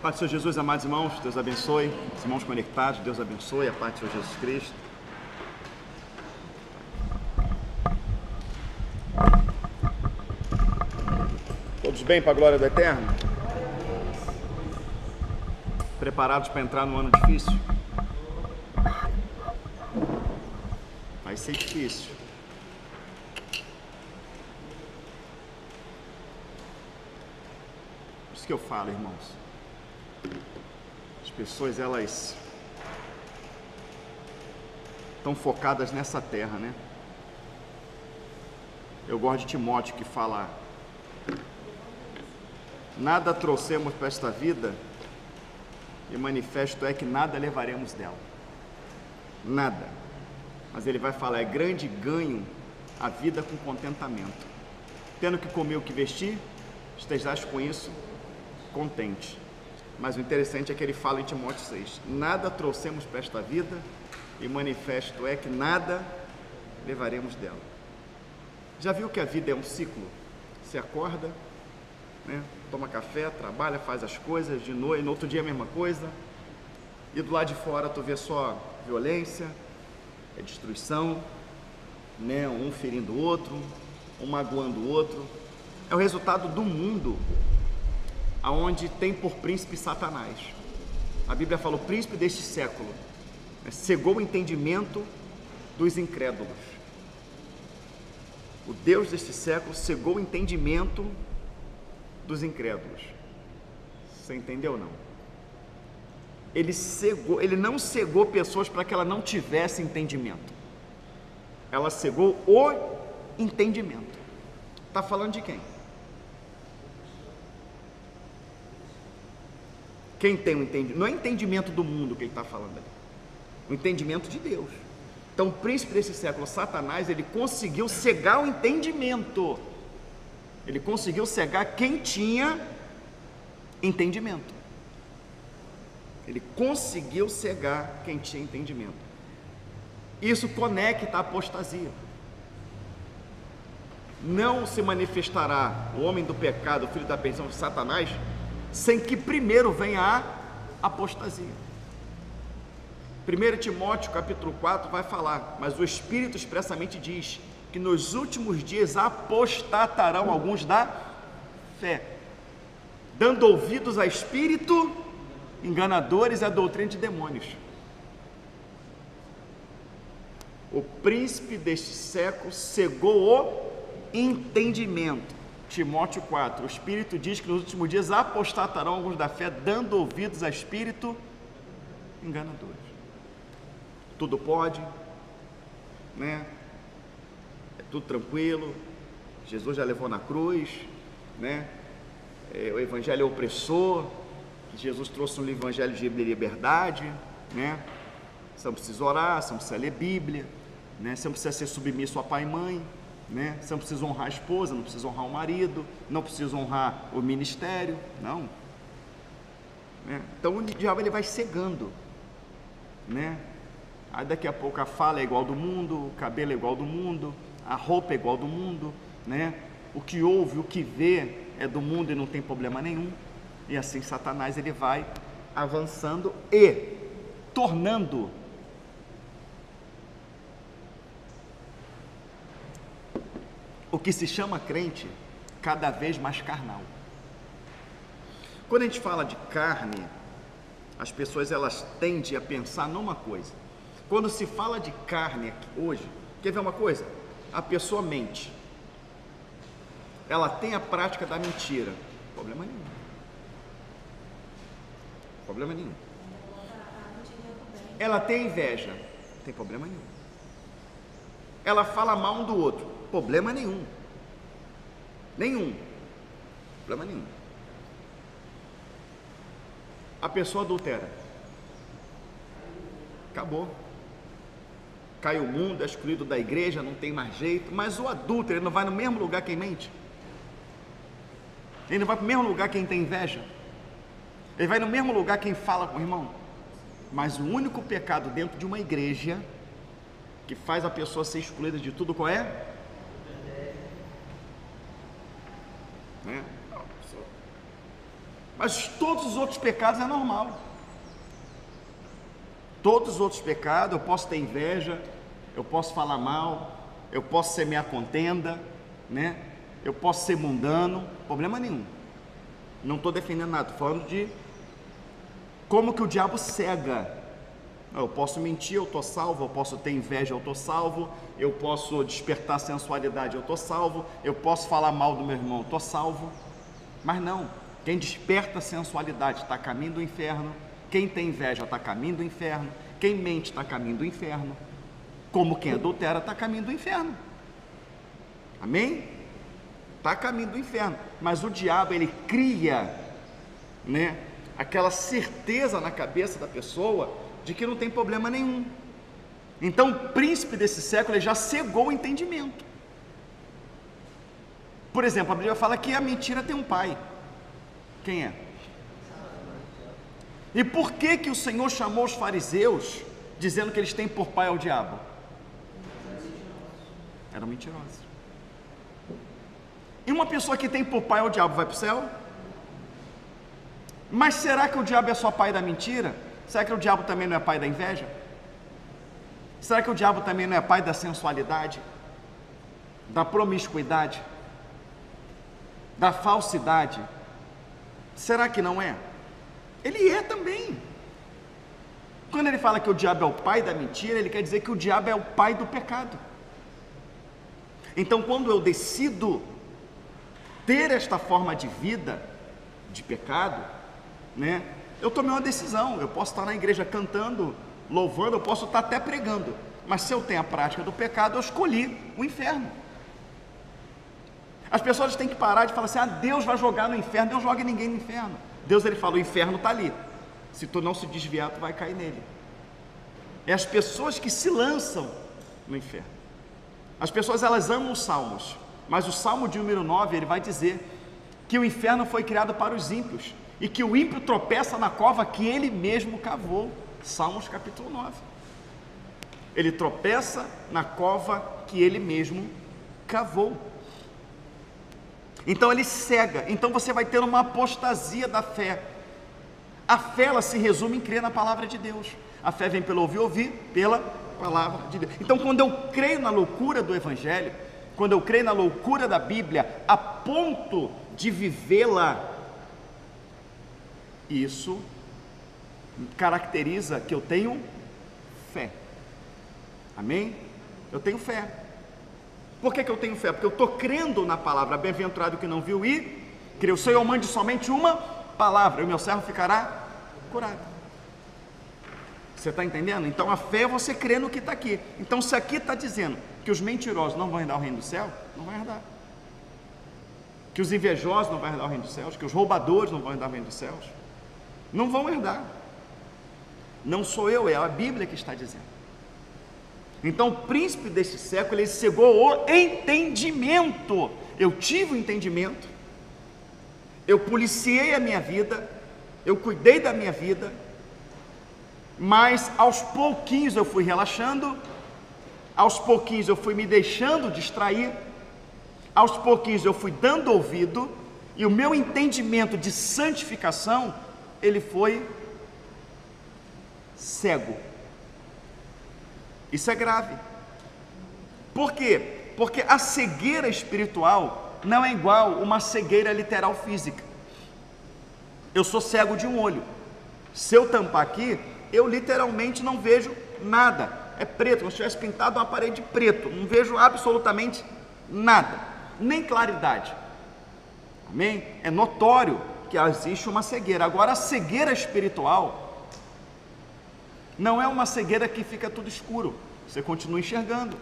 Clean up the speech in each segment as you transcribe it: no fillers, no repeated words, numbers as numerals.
Paz do Senhor Jesus, amados irmãos, Deus abençoe. Os irmãos conectados, Deus abençoe. A paz do Senhor Jesus Cristo. Todos bem para a glória do Eterno? Preparados para entrar no ano difícil? Vai ser difícil. Por isso que eu falo, irmãos. As pessoas, elas estão focadas nessa terra, né? Eu gosto de Timóteo, que fala: nada trouxemos para esta vida, e manifesto é que nada levaremos dela. Nada. Mas ele vai falar: é grande ganho a vida com contentamento. Tendo que comer o que vestir, estejais com isso contente. Mas o interessante é que ele fala em Timóteo 6: nada trouxemos para esta vida, e manifesto é que nada levaremos dela. Já viu que a vida é um ciclo? Você acorda, né, toma café, trabalha, faz as coisas, de noite, no outro dia a mesma coisa, e do lado de fora tu vê só violência, destruição, né, um ferindo o outro, um magoando o outro. É o resultado do mundo aonde tem por príncipe Satanás. A Bíblia fala: o príncipe deste século, né, cegou o entendimento dos incrédulos. O Deus deste século cegou o entendimento dos incrédulos. Você entendeu ou não? Ele não cegou pessoas para que ela não tivesse entendimento. Ela cegou o entendimento. Está falando de quem? Quem tem o entendimento? Não é entendimento do mundo que ele está falando ali. O entendimento de Deus. Então o príncipe desse século, Satanás, ele conseguiu cegar o entendimento. Ele conseguiu cegar quem tinha entendimento. Ele conseguiu cegar quem tinha entendimento. Isso conecta a apostasia. Não se manifestará o homem do pecado, o filho da perdição de Satanás, sem que primeiro venha a apostasia. 1 Timóteo capítulo 4 vai falar: mas o Espírito expressamente diz que nos últimos dias apostatarão alguns da fé, dando ouvidos a espírito enganadores e a doutrina de demônios. O príncipe deste século cegou o entendimento. Timóteo 4, o Espírito diz que nos últimos dias apostatarão alguns da fé, dando ouvidos a espírito enganadores. Tudo pode, né? É tudo tranquilo, Jesus já levou na cruz, né? O evangelho é opressor, que Jesus trouxe um evangelho de liberdade, né? Você não precisa orar, você não precisa ler Bíblia, né? Você não precisa ser submisso a pai e mãe, né? Você não precisa honrar a esposa, não precisa honrar o marido, não precisa honrar o ministério, não, né? Então o diabo, ele vai cegando, né? Aí daqui a pouco a fala é igual do mundo, o cabelo é igual do mundo, a roupa é igual do mundo, né? O que ouve, o que vê é do mundo e não tem problema nenhum. E assim Satanás, ele vai avançando e tornando o que se chama crente cada vez mais carnal. Quando a gente fala de carne, as pessoas, elas tendem a pensar numa coisa. Quando se fala de carne aqui, hoje, quer ver uma coisa? A pessoa mente, ela tem a prática da mentira, problema nenhum. Problema nenhum. Ela tem inveja, não tem problema nenhum. Ela fala mal um do outro, problema nenhum. Nenhum. Problema nenhum. A pessoa adultera, acabou. Cai o mundo, é excluído da igreja, não tem mais jeito. Mas o adúltero, ele não vai no mesmo lugar quem mente? Ele não vai para o mesmo lugar quem tem inveja? Ele vai no mesmo lugar quem fala com o irmão? Mas o único pecado dentro de uma igreja que faz a pessoa ser excluída de tudo, qual é? Né? Mas todos os outros pecados é normal. Todos os outros pecados, eu posso ter inveja, eu posso falar mal, eu posso semear contenda, né? Eu posso ser mundano, problema nenhum. Não estou defendendo nada, estou falando de como que o diabo cega. Eu posso mentir, eu estou salvo. Eu posso ter inveja, eu estou salvo. Eu posso despertar sensualidade, eu estou salvo. Eu posso falar mal do meu irmão, eu estou salvo. Mas não, quem desperta sensualidade está a caminho do inferno. Quem tem inveja está a caminho do inferno. Quem mente está a caminho do inferno. Como quem adultera está a caminho do inferno. Amém? Está a caminho do inferno. Mas o diabo, ele cria, né, aquela certeza na cabeça da pessoa de que não tem problema nenhum. Então o príncipe desse século, ele já cegou o entendimento. Por exemplo, a Bíblia fala que a mentira tem um pai. Quem é? E por que que o Senhor chamou os fariseus dizendo que eles têm por pai ao diabo? Eram mentirosos. E uma pessoa que tem por pai ao diabo vai para o céu? Mas será que o diabo é só pai da mentira? Será que o diabo também não é pai da inveja? Será que o diabo também não é pai da sensualidade? Da promiscuidade? Da falsidade? Será que não é? Ele é também. Quando ele fala que o diabo é o pai da mentira, ele quer dizer que o diabo é o pai do pecado. Então, quando eu decido ter esta forma de vida, de pecado, né, eu tomei uma decisão. Eu posso estar na igreja cantando, louvando, eu posso estar até pregando, mas se eu tenho a prática do pecado, eu escolhi o inferno. As pessoas têm que parar de falar assim: Deus vai jogar no inferno. Deus joga ninguém no inferno. Deus, ele fala: o inferno está ali, se tu não se desviar, tu vai cair nele. É as pessoas que se lançam no inferno. As pessoas, elas amam os salmos, mas o salmo de número 9, ele vai dizer que o inferno foi criado para os ímpios, e que o ímpio tropeça na cova que ele mesmo cavou. Salmos capítulo 9. Ele tropeça na cova que ele mesmo cavou. Então ele cega. Então você vai ter uma apostasia da fé. A fé, ela se resume em crer na palavra de Deus. A fé vem pelo ouvir pela palavra de Deus. Então, quando eu creio na loucura do Evangelho, quando eu creio na loucura da Bíblia, a ponto de vivê-la, isso caracteriza que eu tenho fé. Amém? Eu tenho fé. Por que eu tenho fé? Porque eu estou crendo na palavra. Bem-aventurado que não viu e creu. Se eu mande somente uma palavra, o meu servo ficará curado. Você está entendendo? Então a fé é você crer no que está aqui. Então, se aqui está dizendo que os mentirosos não vão herdar o reino do céu, não vai herdar. Que os invejosos não vão herdar o reino dos céus, que os roubadores não vão herdar o reino dos céus, não vão herdar. Não sou eu, é a Bíblia que está dizendo. Então o príncipe deste século, ele cegou o entendimento. Eu tive o entendimento, eu policiei a minha vida, eu cuidei da minha vida, mas aos pouquinhos eu fui relaxando, aos pouquinhos eu fui me deixando distrair, aos pouquinhos eu fui dando ouvido, e o meu entendimento de santificação, ele foi cego. Isso é grave. Por quê? Porque a cegueira espiritual não é igual uma cegueira literal física. Eu sou cego de um olho. Se eu tampar aqui, eu literalmente não vejo nada. É preto, como se tivesse pintado uma parede de preto. Não vejo absolutamente nada, nem claridade. Amém? É notório que existe uma cegueira. Agora, a cegueira espiritual não é uma cegueira que fica tudo escuro. Você continua enxergando.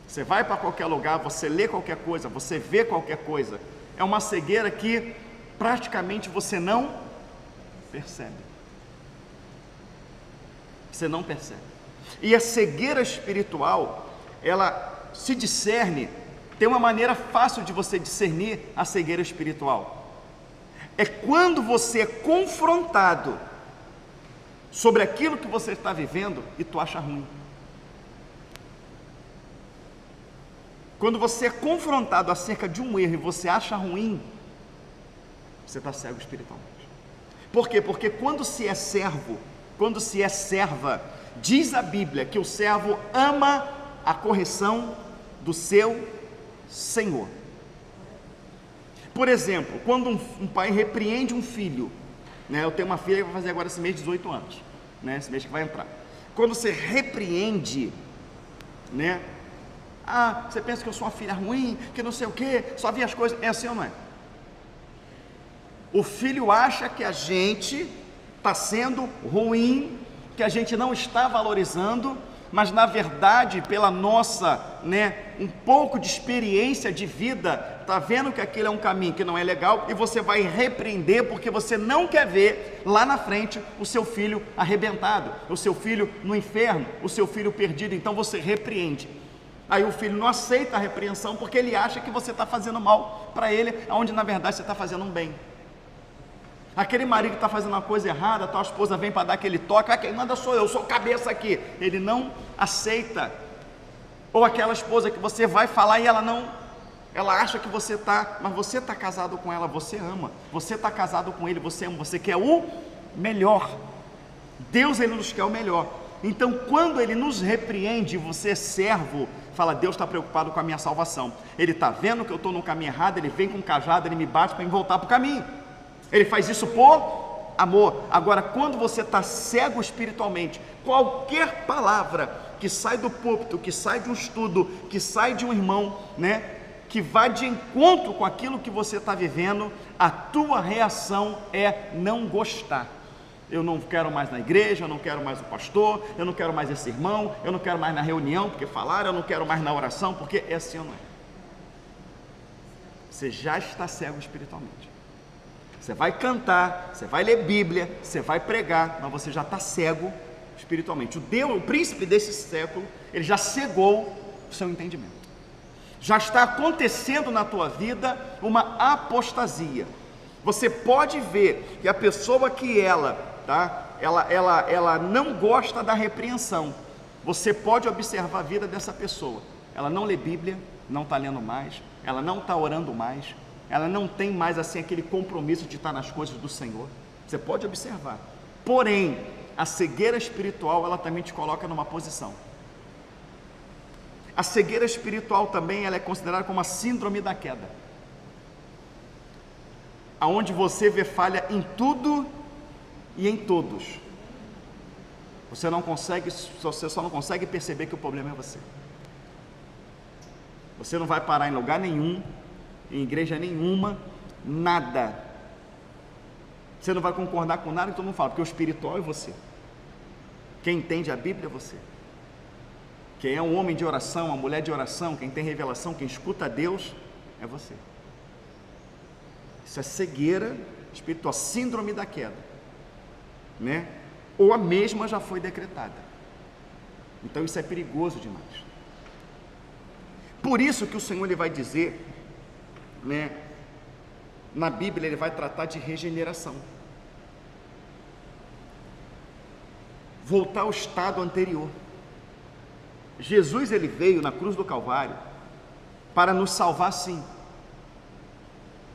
Você vai para qualquer lugar, você lê qualquer coisa, você vê qualquer coisa. É uma cegueira que praticamente você não percebe. Você não percebe. E a cegueira espiritual, ela se discerne. Tem uma maneira fácil de você discernir a cegueira espiritual. É quando você é confrontado sobre aquilo que você está vivendo e tu acha ruim. Quando você é confrontado acerca de um erro e você acha ruim, você está cego espiritualmente. Por quê? Porque quando se é servo, quando se é serva, diz a Bíblia que o servo ama a correção do seu Senhor. Por exemplo, quando um pai repreende um filho, né? Eu tenho uma filha que vai fazer agora esse mês 18 anos, né? Esse mês que vai entrar. Quando você repreende, né? Ah, você pensa que eu sou uma filha ruim, que não sei o quê, só vi as coisas, é assim ou não é? O filho acha que a gente está sendo ruim, que a gente não está valorizando, mas na verdade, pela nossa, né, um pouco de experiência de vida, está vendo que aquilo é um caminho que não é legal, e você vai repreender, porque você não quer ver lá na frente o seu filho arrebentado, o seu filho no inferno, o seu filho perdido. Então você repreende. Aí o filho não aceita a repreensão, porque ele acha que você está fazendo mal para ele, onde na verdade você está fazendo um bem. Aquele marido que está fazendo uma coisa errada, a tua esposa vem para dar aquele toque, quem manda sou eu, sou cabeça aqui. Ele não aceita. Ou aquela esposa que você vai falar e ela não, ela acha que você está, mas você está casado com ela, você ama. Você está casado com ele, você ama, você quer o melhor. Deus, ele nos quer o melhor. Então, quando ele nos repreende, você é servo, fala, Deus está preocupado com a minha salvação. Ele está vendo que eu estou no caminho errado, ele vem com um cajado, ele me bate para me voltar para o caminho. Ele faz isso por amor. Agora, quando você está cego espiritualmente, qualquer palavra que sai do púlpito, que sai de um estudo, que sai de um irmão, né, que vai de encontro com aquilo que você está vivendo, a tua reação é não gostar. Eu não quero mais na igreja, eu não quero mais o pastor, eu não quero mais esse irmão, eu não quero mais na reunião porque falaram, eu não quero mais na oração porque é assim ou não é. Você já está cego espiritualmente. Você vai cantar, você vai ler Bíblia, você vai pregar, mas você já está cego espiritualmente. O príncipe desse século, ele já cegou o seu entendimento. Já está acontecendo na tua vida uma apostasia. Você pode ver que a pessoa que ela não gosta da repreensão. Você pode observar a vida dessa pessoa. Ela não lê Bíblia, não está lendo mais, ela não está orando mais, ela não tem mais assim aquele compromisso de estar nas coisas do Senhor. Você pode observar. Porém, a cegueira espiritual, ela também te coloca numa posição. A cegueira espiritual também, ela é considerada como a síndrome da queda, aonde você vê falha em tudo e em todos. Você só não consegue perceber que o problema é você. Você não vai parar em lugar nenhum, em igreja nenhuma, nada. Você não vai concordar com nada que todo mundo fala, porque o espiritual é você. Quem entende a Bíblia é você. Quem é um homem de oração, uma mulher de oração, quem tem revelação, quem escuta a Deus, é você. Isso é cegueira espiritual, síndrome da queda, né? Ou a mesma já foi decretada. Então isso é perigoso demais. Por isso que o Senhor, ele vai dizer, né, na Bíblia ele vai tratar de regeneração, voltar ao estado anterior. Jesus, ele veio na cruz do Calvário para nos salvar, sim,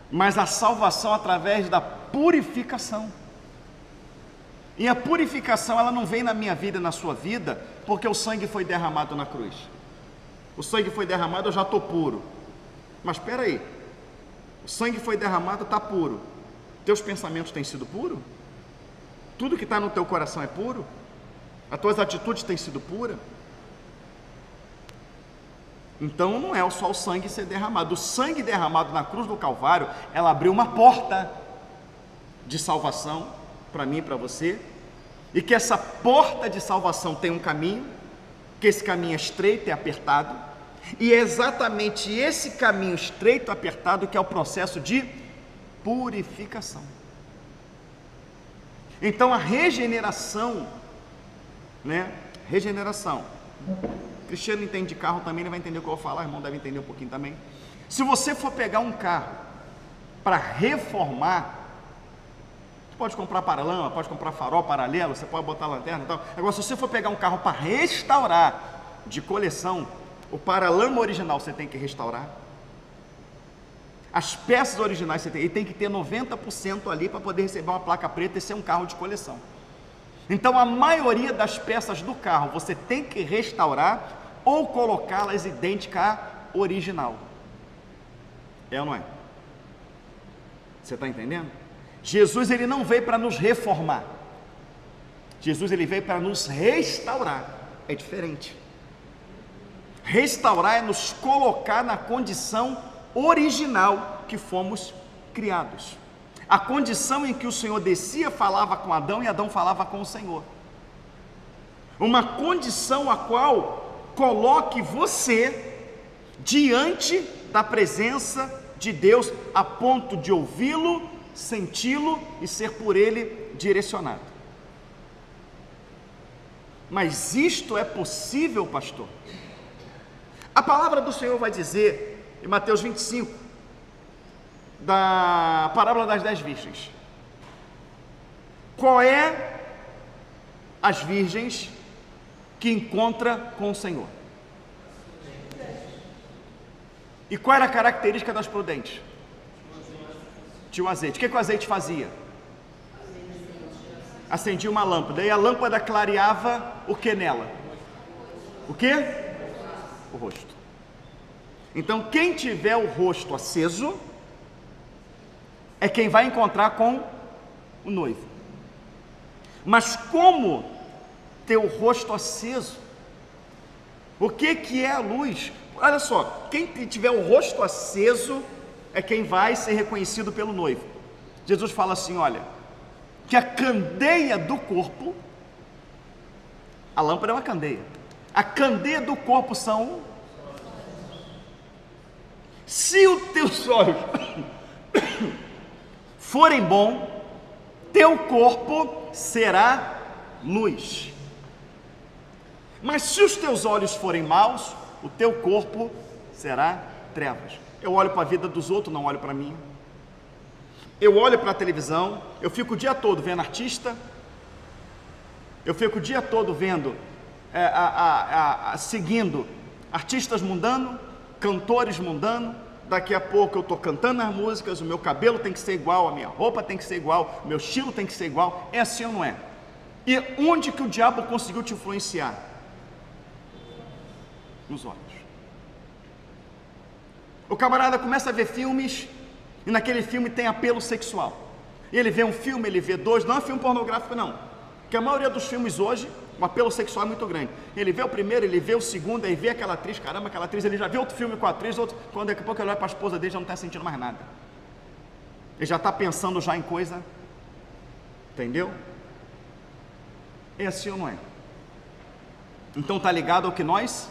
mas a salvação através da purificação. E a purificação, ela não vem na minha vida e na sua vida porque o sangue foi derramado na cruz. O sangue foi derramado, eu já estou puro. Mas espera aí, o sangue foi derramado, está puro. Teus pensamentos têm sido puros? Tudo que está no teu coração é puro? As tuas atitudes têm sido puras? Então não é só o sangue ser derramado. O sangue derramado na cruz do Calvário, ela abriu uma porta de salvação para mim e para você, e que essa porta de salvação tem um caminho, que esse caminho é estreito e apertado, e é exatamente esse caminho estreito e apertado que é o processo de purificação. Então a regeneração, né? Regeneração. O Cristiano entende de carro também, ele vai entender o que eu vou falar, o irmão deve entender um pouquinho também. Se você for pegar um carro para reformar, você pode comprar paralama, pode comprar farol paralelo, você pode botar lanterna e tal. Agora, se você for pegar um carro para restaurar de coleção, o paralama original você tem que restaurar. As peças originais você tem, ele tem que ter 90% ali para poder receber uma placa preta e ser um carro de coleção. Então a maioria das peças do carro você tem que restaurar ou colocá-las idênticas à original. É ou não é? Você está entendendo? Jesus ele não veio para nos reformar. Jesus ele veio para nos restaurar. É diferente. Restaurar é nos colocar na condição original que fomos criados. A condição em que o Senhor descia, falava com Adão e Adão falava com o Senhor. Uma condição a qual coloque você diante da presença de Deus a ponto de ouvi-lo, senti-lo e ser por ele direcionado. Mas isto é possível, pastor? A palavra do Senhor vai dizer em Mateus 25, da parábola das 10 virgens. Qual é as virgens que encontra com o Senhor? E qual era a característica das prudentes? Tinha um azeite. O que o azeite fazia? Acendia uma lâmpada. E a lâmpada clareava o que nela? O que? O rosto. Então quem tiver o rosto aceso é quem vai encontrar com o noivo. Mas como ter o rosto aceso? O que é a luz? Olha só, quem tiver o rosto aceso é quem vai ser reconhecido pelo noivo. Jesus fala assim, olha, que a candeia do corpo, a lâmpada é uma candeia, a candeia do corpo são, se os teus olhos forem bons, teu corpo será luz. Mas se os teus olhos forem maus, o teu corpo será trevas. Eu olho para a vida dos outros, não olho para mim. Eu olho para a televisão, eu fico o dia todo vendo artista, eu fico o dia todo vendo, seguindo artistas mundanos, cantores mundanos. Daqui a pouco eu estou cantando as músicas, o meu cabelo tem que ser igual, a minha roupa tem que ser igual, o meu estilo tem que ser igual. É assim ou não é? E onde que o diabo conseguiu te influenciar? Nos olhos. O camarada começa a ver filmes e naquele filme tem apelo sexual. E ele vê um filme, ele vê dois, não é filme pornográfico não, porque a maioria dos filmes hoje, o apelo sexual é muito grande. Ele vê o primeiro, ele vê o segundo, aí vê aquela atriz, caramba, aquela atriz, ele já vê outro filme com a atriz, outro, quando daqui a pouco ele olha para a esposa dele, já não está sentindo mais nada. Ele já está pensando já em coisa, entendeu? É assim ou não é? Então está ligado ao que nós...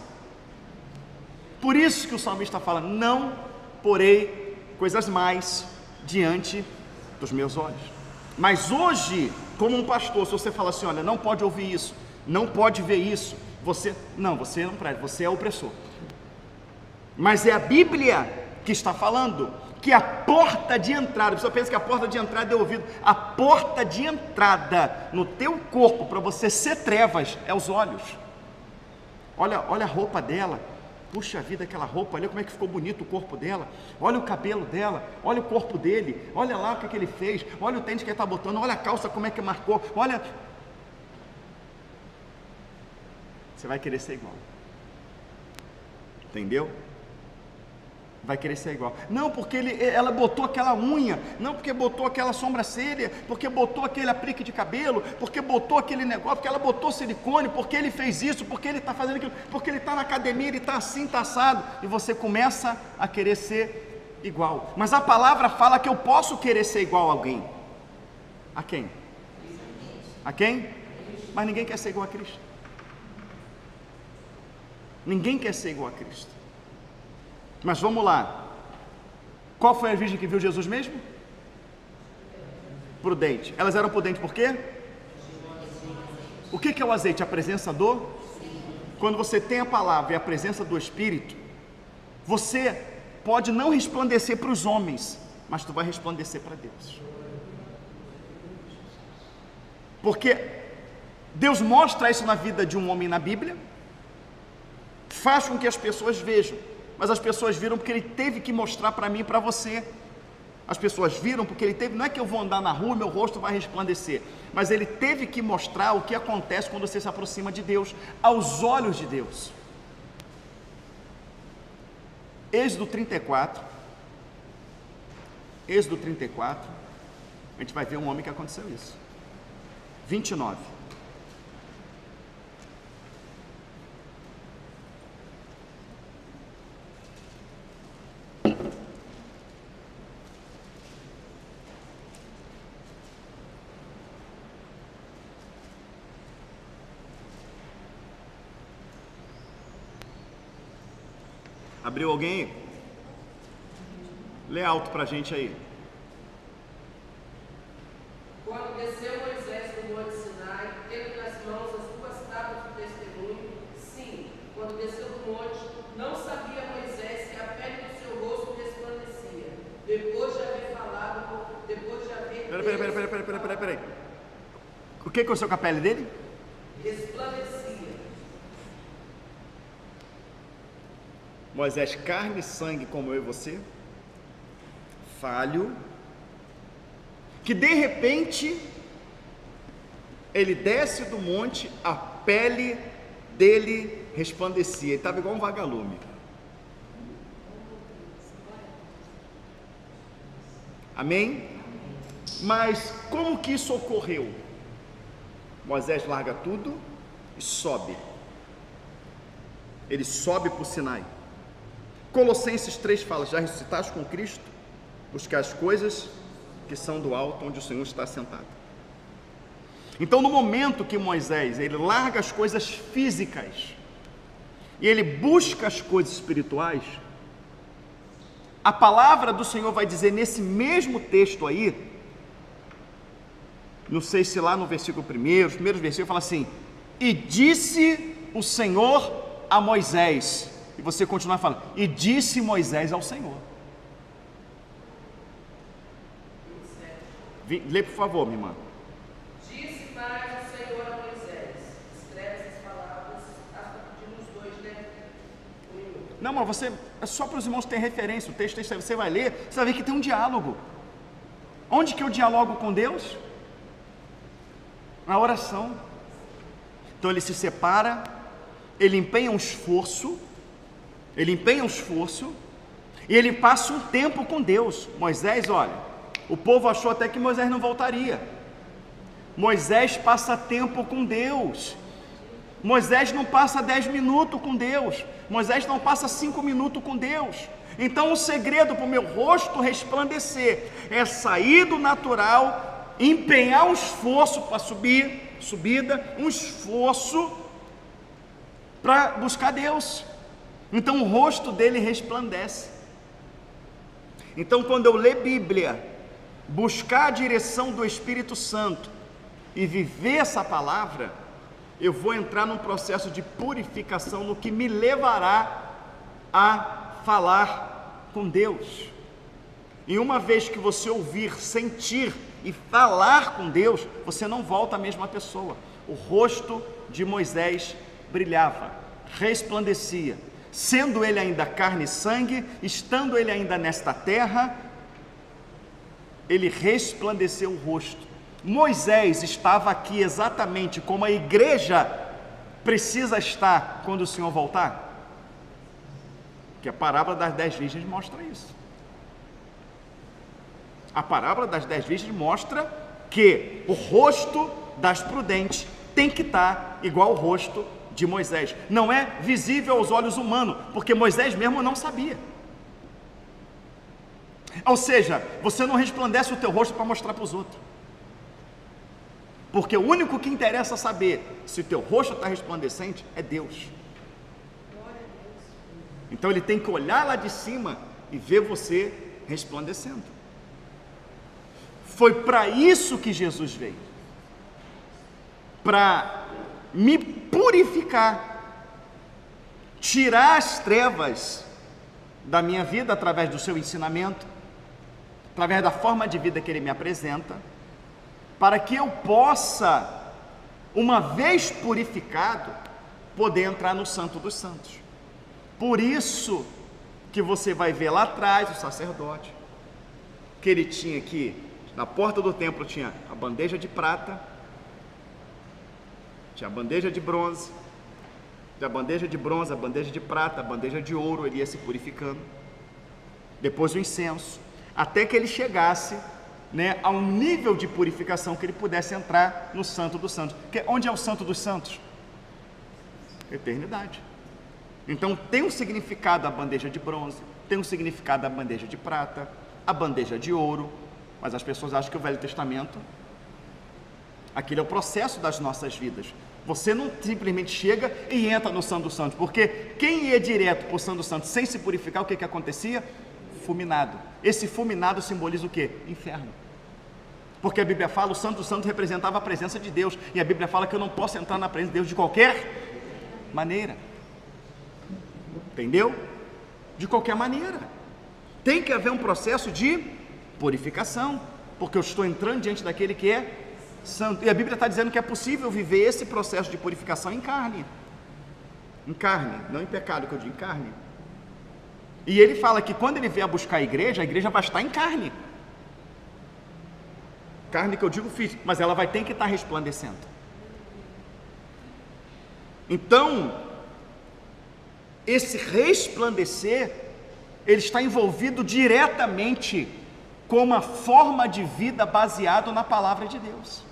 Por isso que o salmista fala, não porei coisas mais diante dos meus olhos. Mas hoje, como um pastor, se você fala assim, olha, não pode ouvir isso, não pode ver isso, você não presta, você é opressor. Mas é a Bíblia que está falando que a porta de entrada, a pessoa pensa que a porta de entrada é ouvido, a porta de entrada no teu corpo para você ser trevas é os olhos. Olha a roupa dela. Puxa vida, aquela roupa, olha como é que ficou bonito o corpo dela, olha o cabelo dela, olha o corpo dele, olha lá o que ele fez, olha o tênis que ele está botando, olha a calça como é que marcou, olha... Você vai querer ser igual. Entendeu? Vai querer ser igual. Não, porque ela botou aquela unha, não porque botou aquela sobrancelha, porque botou aquele aplique de cabelo, porque botou aquele negócio, porque ela botou silicone, porque ele fez isso, porque ele está fazendo aquilo, porque ele está na academia, ele está assim, está assado, e você começa a querer ser igual. Mas a palavra fala que eu posso querer ser igual a alguém. A quem? A quem? Mas ninguém quer ser igual a Cristo. Ninguém quer ser igual a Cristo. Mas vamos lá, qual foi a virgem que viu Jesus mesmo? Prudente. Elas eram prudentes por quê? O que é o azeite? A presença do? Quando você tem a palavra e a presença do Espírito, você pode não resplandecer para os homens, mas tu vai resplandecer para Deus. Porque Deus mostra isso na vida de um homem na Bíblia, faz com que as pessoas vejam, mas as pessoas viram porque ele teve que mostrar para mim e para você. As pessoas viram porque ele teve, não é que eu vou andar na rua e meu rosto vai resplandecer, mas ele teve que mostrar o que acontece quando você se aproxima de Deus, aos olhos de Deus. Êxodo 34, a gente vai ver um homem que aconteceu isso. 29. Abriu alguém? Lê alto pra gente aí. Quando desceu Moisés do monte Sinai, tendo nas mãos as duas tábuas do testemunho, sim, quando desceu do monte, não sabia Moisés que a pele do seu rosto resplandecia, depois de haver falado, depois de haver... Peraí. O que aconteceu com a pele dele? Resplandecia. Moisés, carne e sangue como eu e você, falho, que de repente ele desce do monte, a pele dele resplandecia, ele estava igual um vagalume. Amém? Mas como que isso ocorreu? Moisés larga tudo e sobe. Ele sobe para o Sinai. Colossenses 3 fala: já ressuscitaste com Cristo, buscar as coisas que são do alto, onde o Senhor está sentado. Então, no momento que Moisés, ele larga as coisas físicas e ele busca as coisas espirituais, a palavra do Senhor vai dizer nesse mesmo texto aí, não sei se lá no versículo 1, os primeiros versículos, fala assim: e disse o Senhor a Moisés. E você continua falando: e disse Moisés ao Senhor. Lê por favor, minha irmã. Disse mais o Senhor a Moisés. Escreve essas palavras, nos dois, né? Não, mas você, é só para os irmãos terem referência. O texto você vai ler, você vai ver que tem um diálogo. Onde que eu dialogo com Deus? Na oração. Então ele se separa, ele empenha um esforço, e ele passa um tempo com Deus. Moisés, olha, o povo achou até que Moisés não voltaria. Moisés passa tempo com Deus. Moisés não passa 10 minutos com Deus. Moisés não passa 5 minutos com Deus. Então o segredo para o meu rosto resplandecer é sair do natural, empenhar um esforço para subida, um esforço para buscar Deus. Então o rosto dele resplandece. Então, quando eu ler Bíblia, buscar a direção do Espírito Santo e viver essa palavra, eu vou entrar num processo de purificação no que me levará a falar com Deus. E uma vez que você ouvir, sentir e falar com Deus, você não volta a mesma pessoa. O rosto de Moisés brilhava, resplandecia, sendo ele ainda carne e sangue, estando ele ainda nesta terra, ele resplandeceu o rosto. Moisés estava aqui exatamente como a igreja precisa estar quando o Senhor voltar, que a parábola das 10 virgens mostra isso. A parábola das 10 virgens mostra que o rosto das prudentes tem que estar igual ao rosto de Moisés. Não é visível aos olhos humanos, porque Moisés mesmo não sabia. Ou seja, você não resplandece o teu rosto para mostrar para os outros, porque o único que interessa saber se o teu rosto está resplandecente é Deus. Então ele tem que olhar lá de cima e ver você resplandecendo. Foi para isso que Jesus veio, para me purificar, tirar as trevas da minha vida através do seu ensinamento, através da forma de vida que ele me apresenta, para que eu possa, uma vez purificado, poder entrar no Santo dos Santos. Por isso que você vai ver lá atrás o sacerdote, que ele tinha aqui, na porta do templo tinha a bandeja de prata, tinha a bandeja de bronze, a bandeja de prata, a bandeja de ouro, ele ia se purificando, depois o incenso, até que ele chegasse, né, a um nível de purificação que ele pudesse entrar no Santo dos Santos. Onde é o Santo dos Santos? Eternidade. Então tem um significado a bandeja de bronze, tem um significado a bandeja de prata, a bandeja de ouro, mas as pessoas acham que o Velho Testamento, aquele é o processo das nossas vidas. Você não simplesmente chega e entra no Santo dos Santos, porque quem ia direto para o Santo dos Santos sem se purificar, o que acontecia? Fulminado. Esse fulminado simboliza o quê? Inferno. Porque a Bíblia fala, o Santo dos Santos representava a presença de Deus, e a Bíblia fala que eu não posso entrar na presença de Deus de qualquer maneira. Entendeu? De qualquer maneira. Tem que haver um processo de purificação, porque eu estou entrando diante daquele que é santo. E a Bíblia está dizendo que é possível viver esse processo de purificação em carne. Em carne, não em pecado, que eu digo em carne. E ele fala que quando ele vier buscar a igreja vai estar em carne. Carne que eu digo física, mas ela vai ter que estar resplandecendo. Então, esse resplandecer, ele está envolvido diretamente com uma forma de vida baseada na palavra de Deus.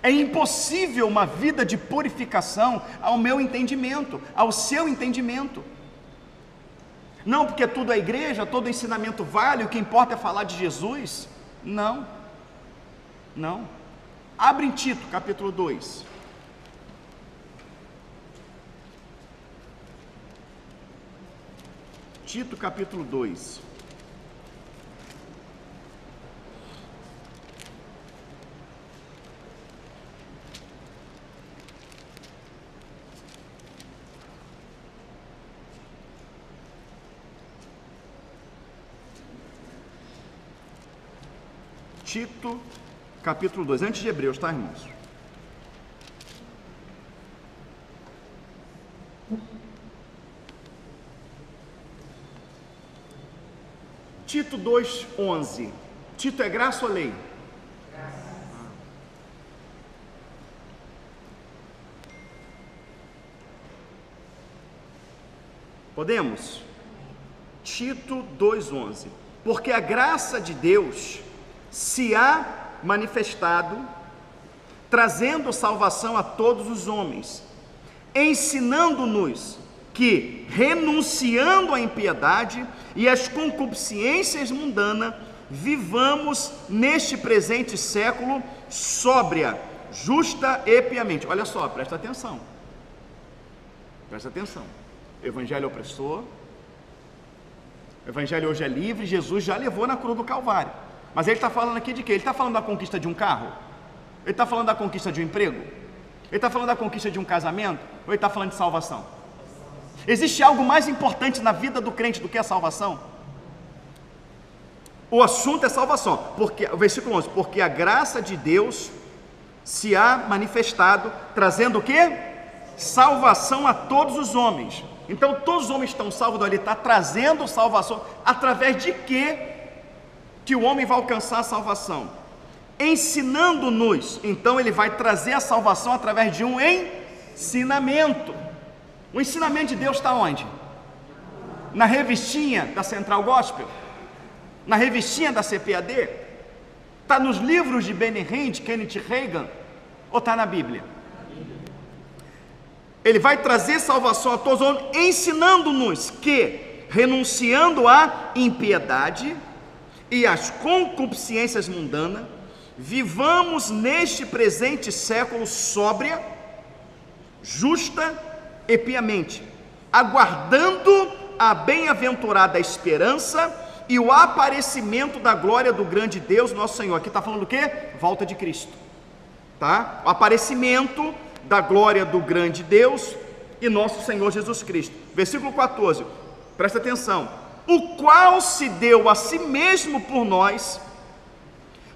É impossível uma vida de purificação ao meu entendimento, ao seu entendimento. Não porque tudo é igreja, todo ensinamento vale, o que importa é falar de Jesus. Não. Abre em Tito, capítulo 2. Tito, capítulo 2. Tito, capítulo 2, antes de Hebreus, tá, irmãos? Tito 2:11. Tito é graça ou lei? Graça. Podemos? Tito 2:11. Porque a graça de Deus se há manifestado, trazendo salvação a todos os homens, ensinando-nos que, renunciando à impiedade e às concupiscências mundanas, vivamos neste presente século sóbria, justa e piamente. Olha só, presta atenção. Evangelho opressor, Evangelho hoje é livre, Jesus já levou na cruz do Calvário. Mas ele está falando aqui de quê? Ele está falando da conquista de um carro? Ele está falando da conquista de um emprego? Ele está falando da conquista de um casamento? Ou ele está falando de salvação? Existe algo mais importante na vida do crente do que a salvação? O assunto é salvação, porque, o versículo 11, porque a graça de Deus se há manifestado, trazendo o quê? Salvação a todos os homens. Então todos os homens estão salvos ali, está trazendo salvação, através de quê que o homem vai alcançar a salvação? Ensinando-nos. Então ele vai trazer a salvação através de um ensinamento. O ensinamento de Deus está onde? Na revistinha da Central Gospel? Na revistinha da CPAD? Está nos livros de Benny Hinn, Kenneth Reagan? Ou está na Bíblia? Ele vai trazer salvação a todos os homens, ensinando-nos que, renunciando à impiedade e às concupiscências mundanas, vivamos neste presente século sóbria, justa e piamente, aguardando a bem-aventurada esperança e o aparecimento da glória do grande Deus, nosso Senhor. Aqui está falando do quê? Volta de Cristo, tá? O aparecimento da glória do grande Deus e nosso Senhor Jesus Cristo. Versículo 14, presta atenção. O qual se deu a si mesmo por nós,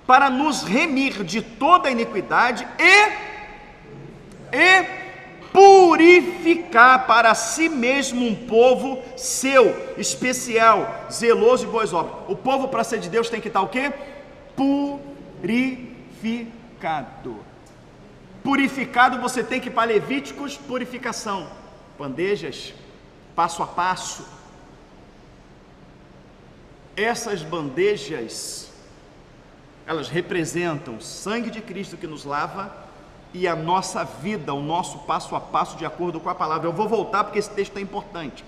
para nos remir de toda a iniquidade e purificar para si mesmo um povo seu, especial, zeloso de boas obras. O povo, para ser de Deus, tem que estar o quê? Purificado. Purificado, você tem que ir para Levíticos, purificação, bandejas, passo a passo. Essas bandejas, elas representam o sangue de Cristo que nos lava e a nossa vida, o nosso passo a passo de acordo com a palavra. Eu vou voltar porque esse texto é importante.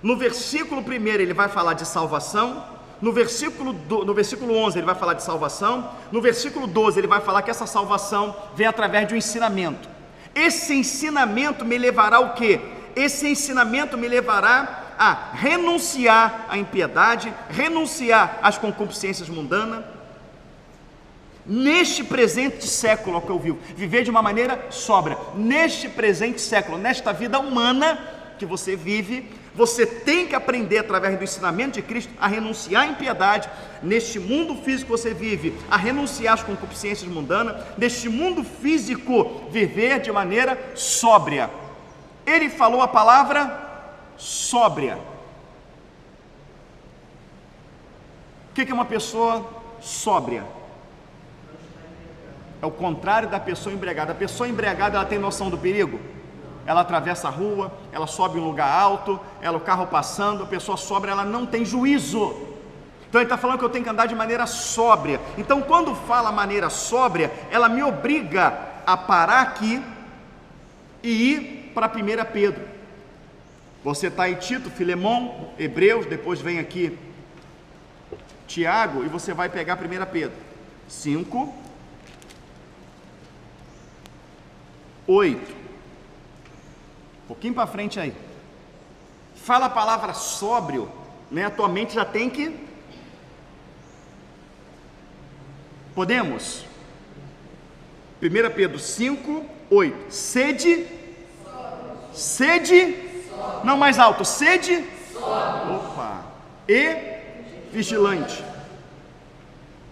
No versículo 1 ele vai falar de salvação, no versículo 11 ele vai falar de salvação, no versículo 12 ele vai falar que essa salvação vem através de um ensinamento. Esse ensinamento me levará ao quê? Esse ensinamento me levará a renunciar à impiedade, renunciar às concupiscências mundanas, neste presente século, ao que eu vivo, viver de uma maneira sóbria. Neste presente século, nesta vida humana que você vive, você tem que aprender através do ensinamento de Cristo a renunciar à impiedade. Neste mundo físico que você vive, a renunciar às concupiscências mundanas. Neste mundo físico, viver de maneira sóbria. Ele falou a palavra sóbria. O que é uma pessoa sóbria? É o contrário da pessoa embriagada. A pessoa embriagada, ela tem noção do perigo? Ela atravessa a rua, ela sobe em um lugar alto, o carro passando. A pessoa sóbria, ela não tem juízo. Então ele está falando que eu tenho que andar de maneira sóbria. Então quando fala maneira sóbria, ela me obriga a parar aqui e ir para 1 Pedro. Você está em Tito, Filemão, Hebreus, depois vem aqui Tiago, e você vai pegar 1 Pedro 5, 8, um pouquinho para frente aí, fala a palavra sóbrio, né? A tua mente já tem que, podemos? 1 Pedro 5, 8, sede, não, mais alto, sede, opa, e vigilante,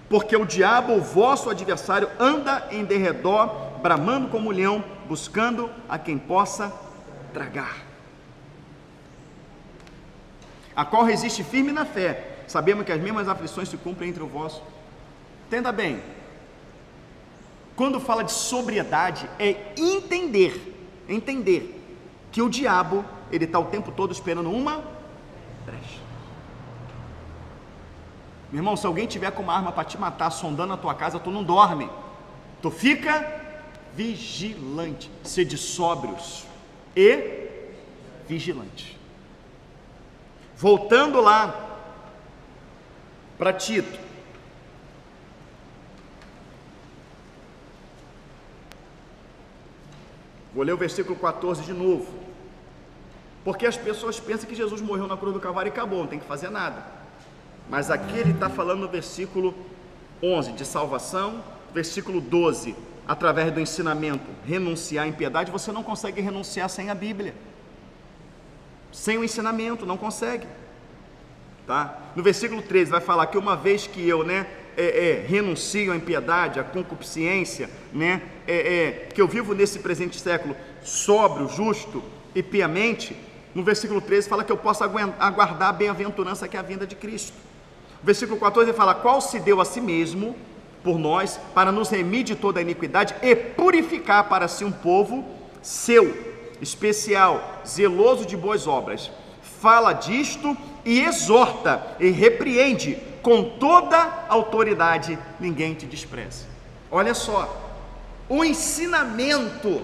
porque o diabo, o vosso adversário, anda em derredor, bramando como leão, buscando a quem possa tragar, a qual resiste firme na fé, sabemos que as mesmas aflições se cumprem entre o vosso. Entenda bem, quando fala de sobriedade, é entender que o diabo, ele está o tempo todo esperando uma brecha. Meu irmão, se alguém tiver com uma arma para te matar, sondando a tua casa, tu não dorme, tu fica vigilante. Sede sóbrios e vigilantes. Voltando lá para Tito, vou ler o versículo 14 de novo, porque as pessoas pensam que Jesus morreu na cruz do Calvário e acabou, não tem que fazer nada. Mas aqui ele está falando no versículo 11 de salvação, versículo 12, através do ensinamento, renunciar à impiedade. Você não consegue renunciar sem a Bíblia, sem o ensinamento, não consegue, tá? No versículo 13 vai falar que uma vez que eu, renuncio à impiedade, à concupiscência, que eu vivo nesse presente século sóbrio, justo e piamente. No versículo 13 fala que eu posso aguardar a bem-aventurança, que é a vinda de Cristo. O versículo 14 ele fala: qual se deu a si mesmo por nós, para nos remir de toda a iniquidade e purificar para si um povo seu, especial, zeloso de boas obras. Fala disto e exorta e repreende com toda autoridade, ninguém te despreze. Olha só, o ensinamento,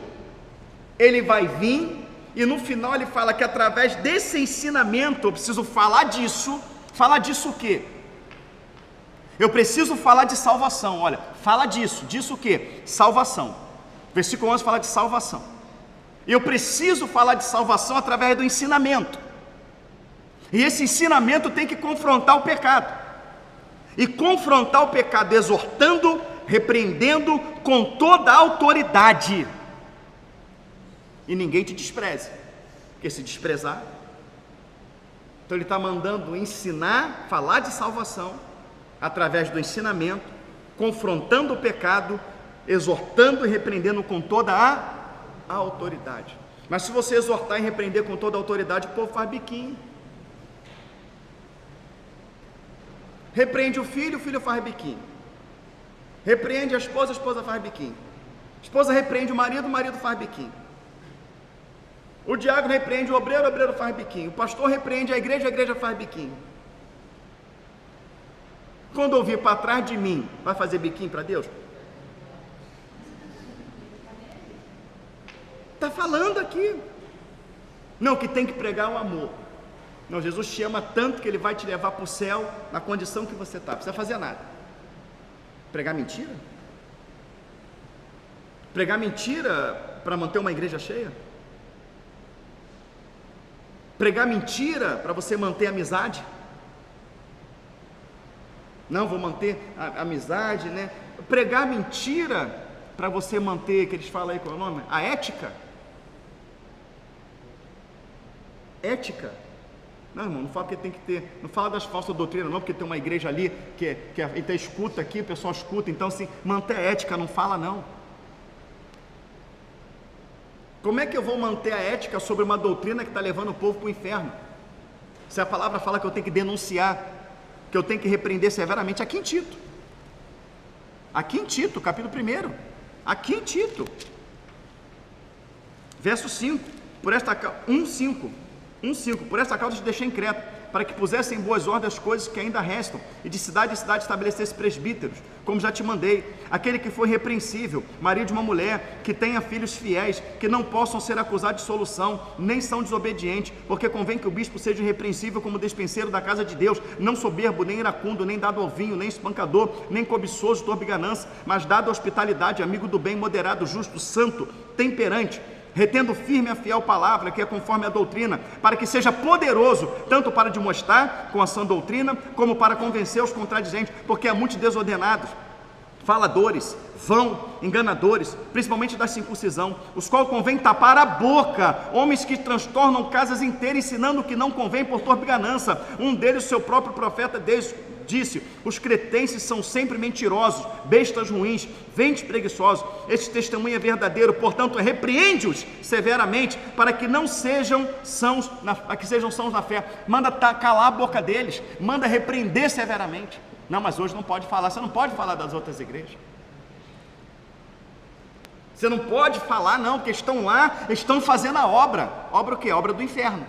ele vai vir, e no final ele fala que através desse ensinamento eu preciso falar disso o quê? Eu preciso falar de salvação. Olha, fala disso o quê? Salvação. Versículo 11 fala de salvação. Eu preciso falar de salvação através do ensinamento, e esse ensinamento tem que confrontar o pecado, e confrontar o pecado exortando, repreendendo com toda a autoridade, e ninguém te despreze, porque se desprezar, então ele está mandando ensinar, falar de salvação através do ensinamento, confrontando o pecado, exortando e repreendendo com toda a autoridade. Mas se você exortar e repreender com toda a autoridade, o povo faz biquinho. Repreende o filho faz biquinho. Repreende a esposa faz biquinho. A esposa repreende o marido faz biquinho. O diácono repreende o obreiro faz biquinho. O pastor repreende a igreja faz biquinho. Quando ouvir para trás de mim, vai fazer biquinho para Deus? Está falando aqui. Não, que tem que pregar o amor. Não, Jesus te ama tanto que Ele vai te levar para o céu na condição que você está. Não precisa fazer nada. Pregar mentira? Pregar mentira para manter uma igreja cheia? Pregar mentira para você manter a amizade? Não, vou manter a amizade, né? Pregar mentira para você manter, que eles falam aí, qual é o nome? A ética? Ética? Não, irmão, não fala que tem que ter, não fala das falsas doutrinas não, porque tem uma igreja ali então escuta aqui, o pessoal escuta, então assim, manter a ética, não fala não. Como é que eu vou manter a ética sobre uma doutrina que está levando o povo para o inferno? Se a palavra fala que eu tenho que denunciar, que eu tenho que repreender severamente, aqui em Tito, capítulo 1, aqui em Tito, verso 5, por esta causa te deixei em Creta, para que pusessem em boas ordens as coisas que ainda restam, e de cidade em cidade estabelecesse presbíteros, como já te mandei, aquele que foi irrepreensível, marido de uma mulher, que tenha filhos fiéis, que não possam ser acusados de dissolução, nem são desobedientes, porque convém que o bispo seja irrepreensível como despenseiro da casa de Deus, não soberbo, nem iracundo, nem dado ao vinho, nem espancador, nem cobiçoso, torpe ganância, mas dado à hospitalidade, amigo do bem, moderado, justo, santo, temperante, retendo firme a fiel palavra, que é conforme a doutrina, para que seja poderoso, tanto para demonstrar com a sã doutrina, como para convencer os contradizentes, porque há muitos desordenados, faladores, vão, enganadores, principalmente da circuncisão, os quais convém tapar a boca, homens que transtornam casas inteiras, ensinando o que não convém por torpe ganância. Um deles, seu próprio profeta, disse: os cretenses são sempre mentirosos, bestas ruins, ventos preguiçosos. Este testemunho é verdadeiro, portanto repreende-os severamente, para que não sejam sãos na fé. Manda calar a boca deles, manda repreender severamente. Não, mas hoje não pode falar. Você não pode falar das outras igrejas. Você não pode falar não, porque estão lá, estão fazendo a obra. Obra o quê? Obra do inferno,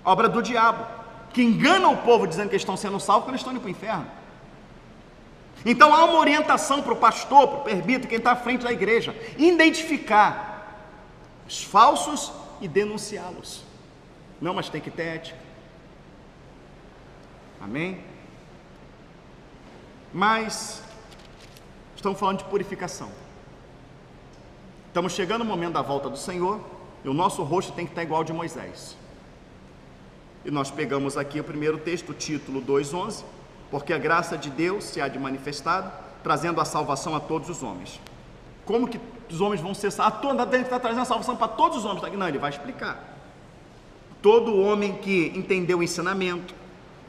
obra do diabo, que engana o povo dizendo que estão sendo salvos quando eles estão indo para o inferno. Então há uma orientação para o pastor, para o presbítero, quem está à frente da igreja, identificar os falsos e denunciá-los. Não, mas tem que ter ética. Amém? Mas estamos falando de purificação. Estamos chegando no momento da volta do Senhor, e o nosso rosto tem que estar igual ao de Moisés. E nós pegamos aqui o primeiro texto, o título 2:11, porque a graça de Deus se há de manifestado, trazendo a salvação a todos os homens. Como que os homens vão ser salvos? Ele está trazendo a salvação para todos os homens. Não, ele vai explicar. Todo homem que entendeu o ensinamento,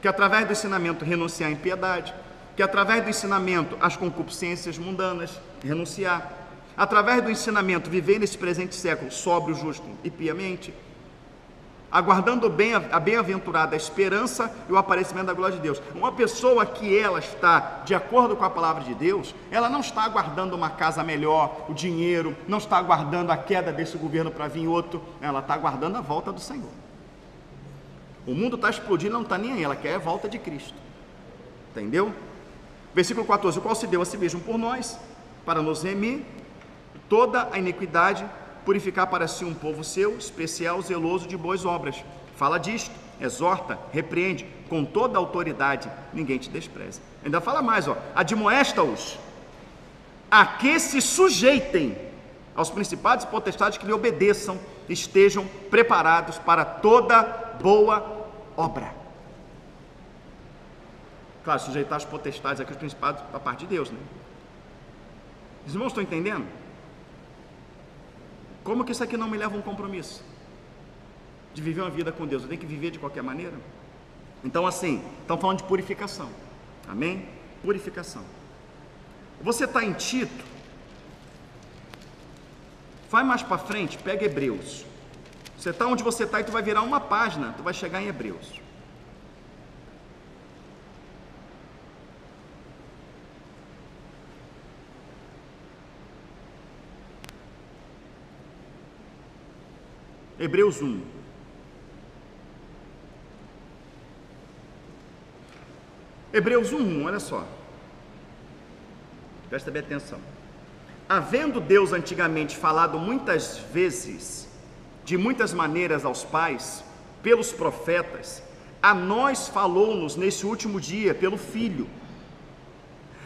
que através do ensinamento renunciar à impiedade, que através do ensinamento às concupiscências mundanas, renunciar, através do ensinamento viver nesse presente século sóbrio, justo e piamente, aguardando bem a bem-aventurada esperança e o aparecimento da glória de Deus. Uma pessoa que ela está de acordo com a palavra de Deus, ela não está aguardando uma casa melhor, o dinheiro, não está aguardando a queda desse governo para vir outro, ela está aguardando a volta do Senhor. O mundo está explodindo, não está nem aí, ela quer a volta de Cristo. Entendeu? Versículo 14, o qual se deu a si mesmo por nós, para nos remir toda a iniquidade, purificar para si um povo seu, especial, zeloso de boas obras. Fala disto, exorta, repreende, com toda a autoridade, ninguém te despreze. Ainda fala mais, admoesta-os a que se sujeitem aos principados e potestades, que lhe obedeçam, estejam preparados para toda boa obra. Claro, sujeitar as potestades aqui, os principados, a parte de Deus, né? Os irmãos estão entendendo? Como que isso aqui não me leva a um compromisso de viver uma vida com Deus? Eu tenho que viver de qualquer maneira? Então assim, estão falando de purificação. Amém? Purificação. Você está em Tito, Vai mais para frente, pega Hebreus. Você está onde você está e tu vai virar uma página, tu vai chegar em Hebreus. Hebreus 1. Hebreus 1, olha só. Presta bem atenção. Havendo Deus antigamente falado muitas vezes, de muitas maneiras aos pais, pelos profetas, a nós falou-nos nesse último dia pelo Filho,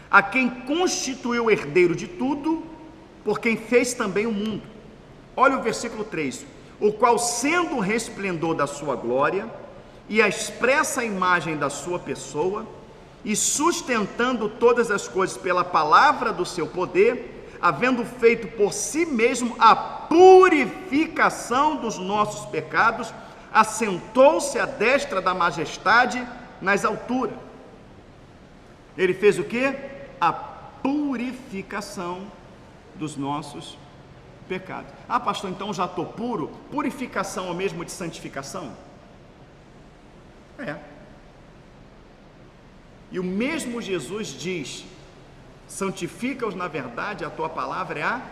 a quem constituiu herdeiro de tudo, por quem fez também o mundo. Olha o versículo 3. O qual, sendo o resplendor da sua glória e a expressa imagem da sua pessoa, e sustentando todas as coisas pela palavra do seu poder, havendo feito por si mesmo a purificação dos nossos pecados, assentou-se à destra da majestade nas alturas. Ele fez o quê? A purificação dos nossos pecados. Ah, pastor, então já estou puro? Purificação é o mesmo de santificação? É. E o mesmo Jesus diz: santifica-os na verdade, a tua palavra é a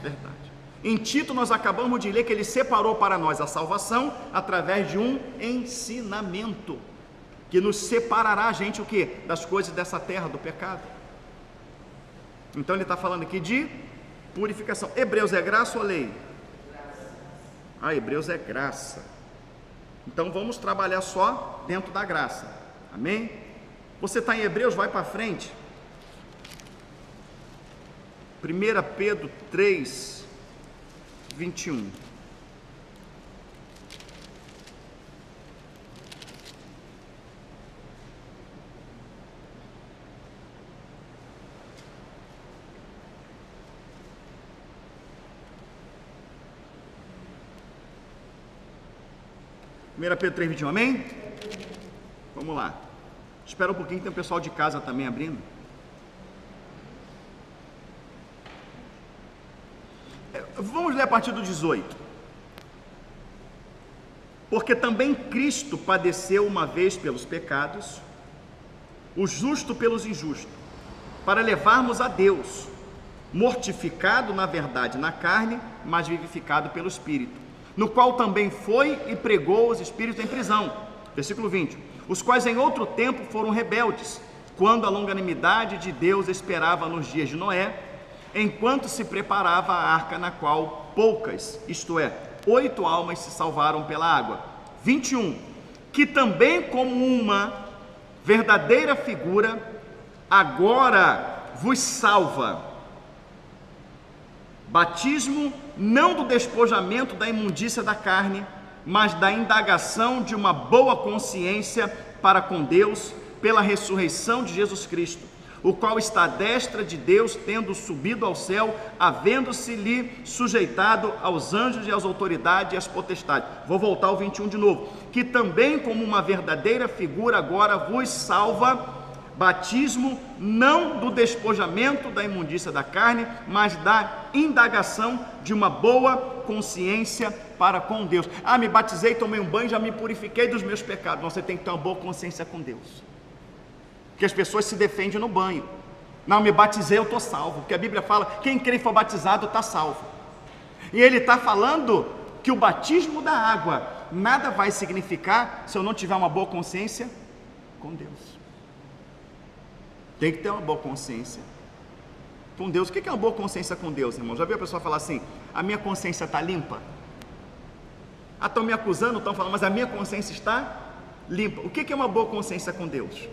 verdade. Em Tito nós acabamos de ler que ele separou para nós a salvação através de um ensinamento, que nos separará, gente, o quê? Das coisas dessa terra, do pecado. Então ele está falando aqui de purificação. Hebreus é graça ou lei? Ah, Hebreus é graça. Então vamos trabalhar só dentro da graça. Amém? Você está em Hebreus, vai para frente. 1 Pedro 3, 21. Pedro 3, 21, amém? Vamos lá. Espera um pouquinho que tem o pessoal de casa também abrindo. Vamos ler a partir do 18. Porque também Cristo padeceu uma vez pelos pecados, o justo pelos injustos, para levarmos a Deus, mortificado na verdade na carne, mas vivificado pelo Espírito, no qual também foi e pregou os espíritos em prisão. Versículo 20. Os quais em outro tempo foram rebeldes, quando a longanimidade de Deus esperava nos dias de Noé, enquanto se preparava a arca, na qual poucas, isto é, 8 almas se salvaram pela água. 21. Que também como uma verdadeira figura, agora vos salva. Batismo não do despojamento da imundícia da carne, mas da indagação de uma boa consciência para com Deus, pela ressurreição de Jesus Cristo, o qual está à destra de Deus, tendo subido ao céu, havendo-se-lhe sujeitado aos anjos e às autoridades e às potestades. Vou voltar ao 21 de novo. Que também como uma verdadeira figura agora vos salva, batismo não do despojamento da imundícia da carne, mas da indagação de uma boa consciência para com Deus. Ah, me batizei, tomei um banho, já me purifiquei dos meus pecados. Não, você tem que ter uma boa consciência com Deus. Porque as pessoas se defendem no banho. Não, me batizei, eu estou salvo. Porque a Bíblia fala, quem crê e for batizado está salvo. E ele está falando que o batismo da água nada vai significar se eu não tiver uma boa consciência com Deus. Tem que ter uma boa consciência com Deus. O que é uma boa consciência com Deus, irmão? Já viu a pessoa falar assim, a minha consciência está limpa? Ah, estão me acusando, estão falando, mas a minha consciência está limpa. O que é uma boa consciência com Deus?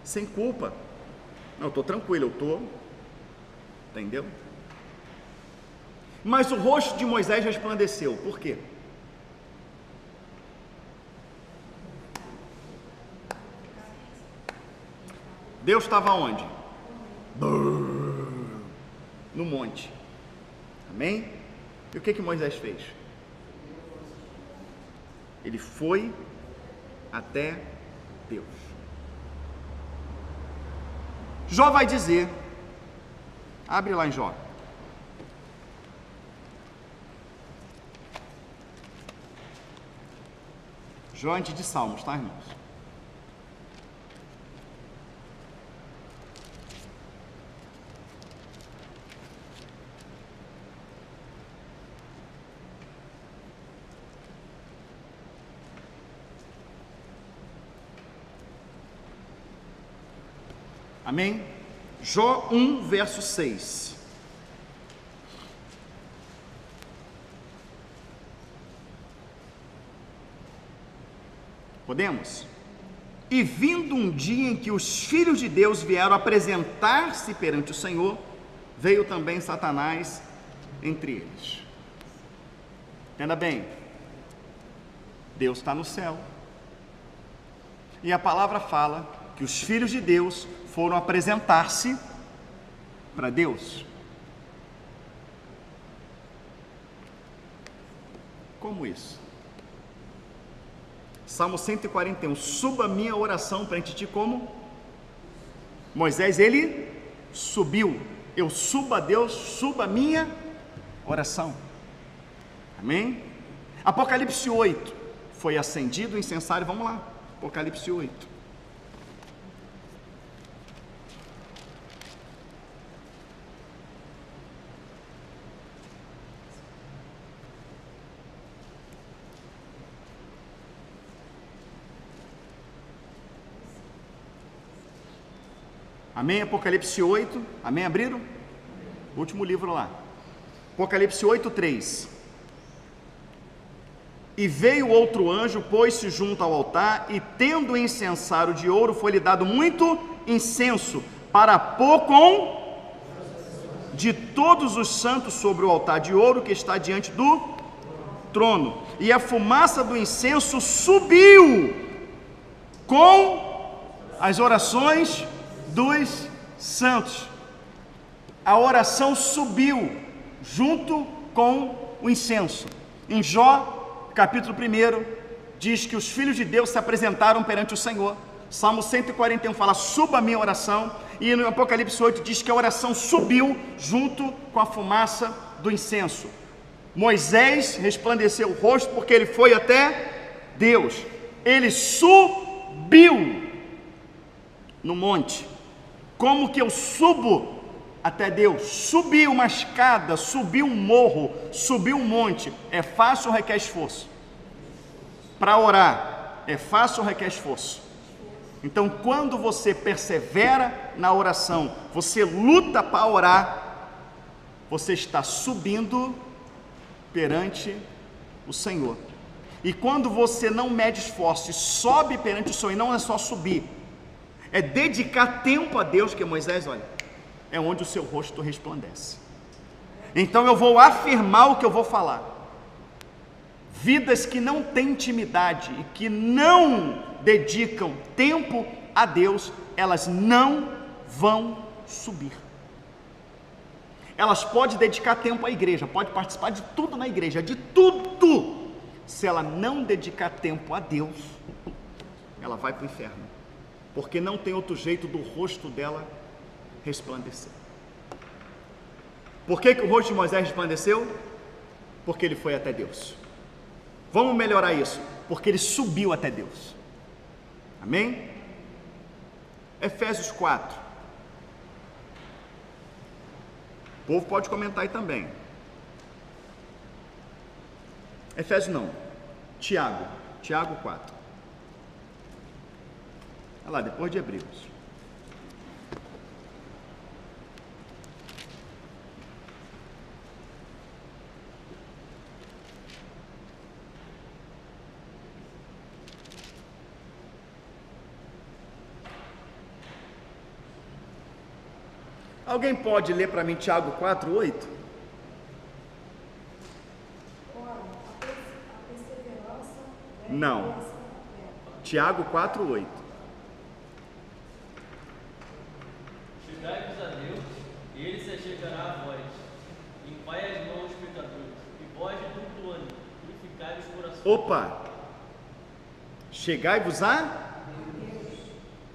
Sem culpa. Não, eu estou tranquilo, eu estou. Entendeu? Mas o rosto de Moisés resplandeceu. Por quê? Deus estava onde? No monte. Amém? E o que Moisés fez? Ele foi até Deus. Jó vai dizer, abre lá em Jó, Jó antes de Salmos, tá, irmãos? Amém? Jó 1, verso 6. Podemos? E vindo um dia em que os filhos de Deus vieram apresentar-se perante o Senhor, veio também Satanás entre eles. Entenda bem, Deus está no céu, e a palavra fala que os filhos de Deus foram apresentar-se para Deus. Como isso? Salmo 141, suba minha oração perante ti como? Moisés, ele subiu. Eu subo a Deus, suba a minha oração. Amém? Apocalipse 8, foi acendido o incensário, vamos lá. Apocalipse 8. Amém? Apocalipse 8, amém? Abriram? Último livro lá. Apocalipse 8, 3. E veio outro anjo, pôs-se junto ao altar, e tendo o incensário de ouro, foi-lhe dado muito incenso, para pôr com de todos os santos sobre o altar de ouro que está diante do trono. E a fumaça do incenso subiu com as orações dos santos. A oração subiu junto com o incenso. Em Jó, capítulo 1, diz que os filhos de Deus se apresentaram perante o Senhor. Salmo 141 fala, suba a minha oração. E no Apocalipse 8 diz que a oração subiu junto com a fumaça do incenso. Moisés resplandeceu o rosto porque ele foi até Deus. Ele subiu no monte. Como que eu subo até Deus? Subir uma escada, subir um morro, subir um monte, é fácil ou requer esforço? Para orar, é fácil ou requer esforço? Então, quando você persevera na oração, você luta para orar, você está subindo perante o Senhor. E quando você não mede esforço e sobe perante o Senhor, e não é só subir, é dedicar tempo a Deus, que Moisés, olha, é onde o seu rosto resplandece. Então eu vou afirmar o que eu vou falar. Vidas que não têm intimidade e que não dedicam tempo a Deus, elas não vão subir. Elas podem dedicar tempo à igreja, pode participar de tudo na igreja, de tudo. Se ela não dedicar tempo a Deus, ela vai para o inferno. Porque não tem outro jeito do rosto dela resplandecer. Por que o rosto de Moisés resplandeceu? Porque ele foi até Deus. Vamos melhorar isso. Porque ele subiu até Deus. Amém? Efésios 4. O povo pode comentar aí também. Efésios não. Tiago 4. Olha lá, depois de Hebreus. Alguém pode ler para mim Tiago 4, 8? Não. Tiago 4, 8. Chegai-vos a Deus, e Ele se achegará a vós. Limpai as mãos, pecadores, e vós de duplo ânimo, purificai os corações. Opa! Chegai-vos a Deus.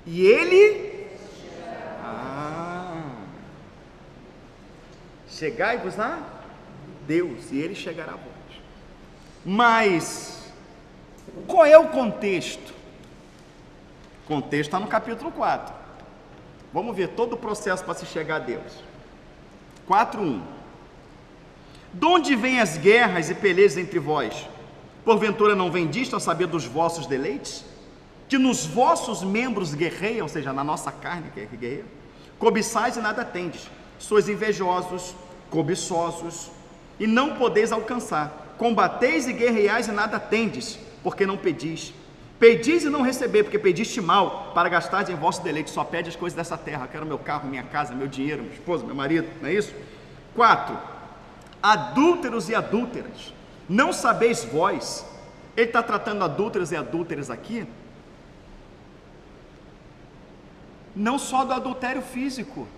E Ele? Chegai-vos a Deus, e Ele chegará a vós. Mas Qual é o contexto? O contexto está no capítulo 4. Vamos ver todo o processo para se chegar a Deus. 4:1. De onde vêm as guerras e pelejas entre vós? Porventura não vem disto a saber dos vossos deleites? Que nos vossos membros guerreiam, ou seja, na nossa carne que guerreia, cobiçais e nada tendes, sois invejosos, cobiçosos, e não podeis alcançar, combateis e guerreais e nada tendes, porque não pedis. Pedis e não receber, porque pediste mal, para gastar em vosso deleite. Só pede as coisas dessa terra. Quero meu carro, minha casa, meu dinheiro, minha esposa, meu marido, não é isso? 4. Adúlteros e adúlteras, não sabeis vós? Ele está tratando adúlteros e adúlteras aqui, não só do adultério físico,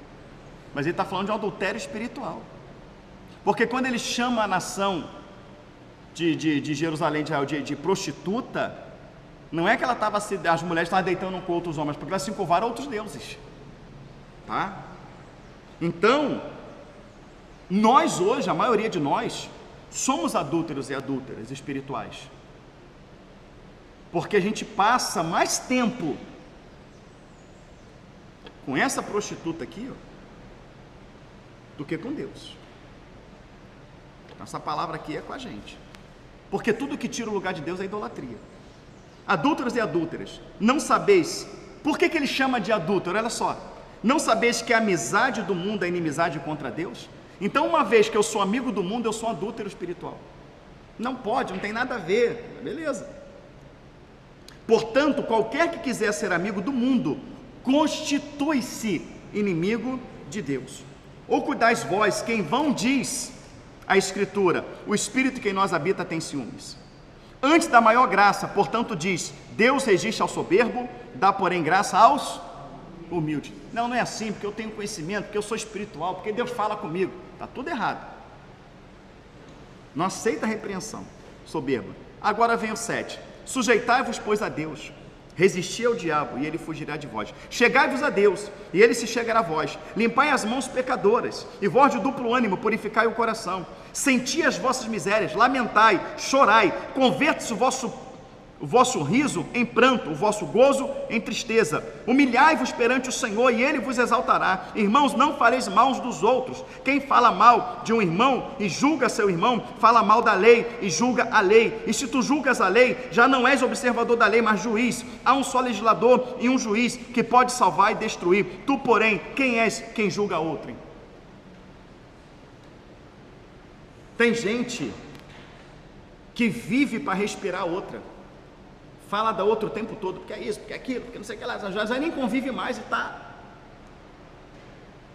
mas ele está falando de um adultério espiritual. Porque quando ele chama a nação de Jerusalém, de Israel, de prostituta, não é que ela estava, as mulheres estavam deitando com outros homens, porque elas se curvaram a outros deuses, tá? Então, nós hoje, a maioria de nós, somos adúlteros e adúlteras espirituais, porque a gente passa mais tempo com essa prostituta aqui, ó, do que com Deus. Essa palavra aqui é com a gente, porque tudo que tira o lugar de Deus é idolatria. Adúlteros e adúlteras, não sabeis, por que ele chama de adúltero? Olha só, não sabeis que a amizade do mundo é inimizade contra Deus? Então, uma vez que eu sou amigo do mundo, eu sou adúltero espiritual. Não pode, não tem nada a ver, beleza? Portanto, qualquer que quiser ser amigo do mundo, constitui-se inimigo de Deus. Ou cuidais vós, quem vão diz a Escritura, o Espírito que em nós habita tem ciúmes. Antes da maior graça, portanto diz, Deus resiste ao soberbo, dá porém graça aos humildes. Não é assim, porque eu tenho conhecimento, porque eu sou espiritual, porque Deus fala comigo. Está tudo errado. Não aceita a repreensão, soberba. Agora vem o 7. Sujeitai-vos, pois, a Deus, resisti ao diabo, e ele fugirá de vós. Chegai-vos a Deus, e ele se chegará a vós. Limpai as mãos pecadoras, e vós de duplo ânimo, purificai o coração. Senti as vossas misérias, lamentai, chorai, converte-se o vosso riso em pranto, o vosso gozo em tristeza. Humilhai-vos perante o Senhor, e ele vos exaltará. Irmãos, não fareis mal uns dos outros. Quem fala mal de um irmão e julga seu irmão, fala mal da lei e julga a lei. E se tu julgas a lei, já não és observador da lei, mas juiz. Há um só legislador e um juiz que pode salvar e destruir. Tu, porém, quem és quem julga outrem? Tem gente que vive para respirar a outra, fala da outra o tempo todo, porque é isso, porque é aquilo, porque não sei o que lá, já nem convive mais e está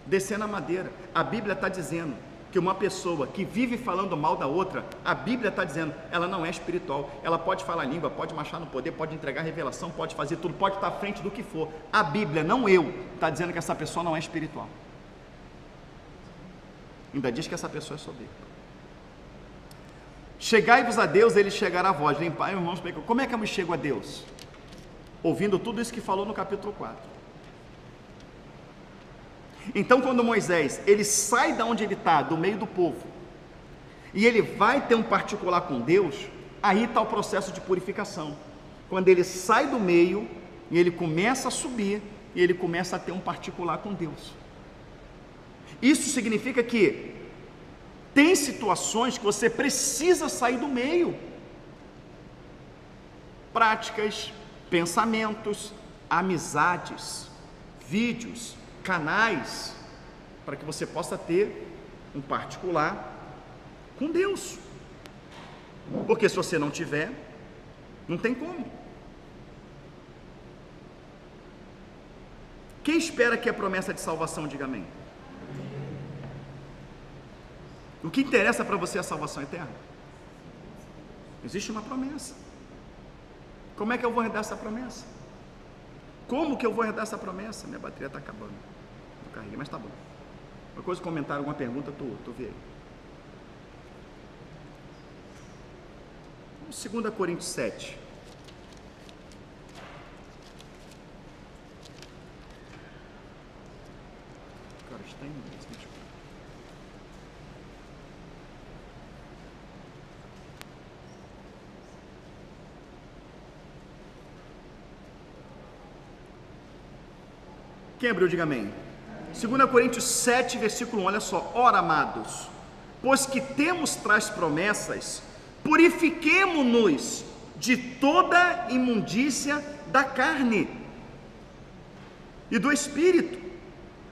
descendo a madeira. A Bíblia está dizendo que uma pessoa que vive falando mal da outra, a Bíblia está dizendo, ela não é espiritual. Ela pode falar língua, pode marchar no poder, pode entregar revelação, pode fazer tudo, pode estar à frente do que for. A Bíblia, não eu, está dizendo que essa pessoa não é espiritual. Ainda diz que essa pessoa é soberba. Chegai-vos a Deus, ele chegará a vós. Limpai, irmãos, como é que eu me chego a Deus? Ouvindo tudo isso que falou no capítulo 4. Então, quando Moisés, ele sai da onde ele está, do meio do povo, e ele vai ter um particular com Deus, aí está o processo de purificação. Quando ele sai do meio, e ele começa a subir, e ele começa a ter um particular com Deus. Isso significa que tem situações que você precisa sair do meio. Práticas, pensamentos, amizades, vídeos, canais, para que você possa ter um particular com Deus. Porque se você não tiver, não tem como. Quem espera que a promessa de salvação diga amém? O que interessa para você é a salvação eterna? Existe uma promessa. Como é que eu vou herdar essa promessa? Como que eu vou herdar essa promessa? Minha bateria está acabando. Não carreguei, mas está bom. Uma coisa, comentário, alguma pergunta, tu vê aí. 2 Coríntios 7. Cara, está em 2 Quem abriu, diga amém. 2 Coríntios 7, versículo 1, olha só. Ora, amados, pois que temos tais promessas, purifiquemo-nos de toda imundícia da carne e do espírito,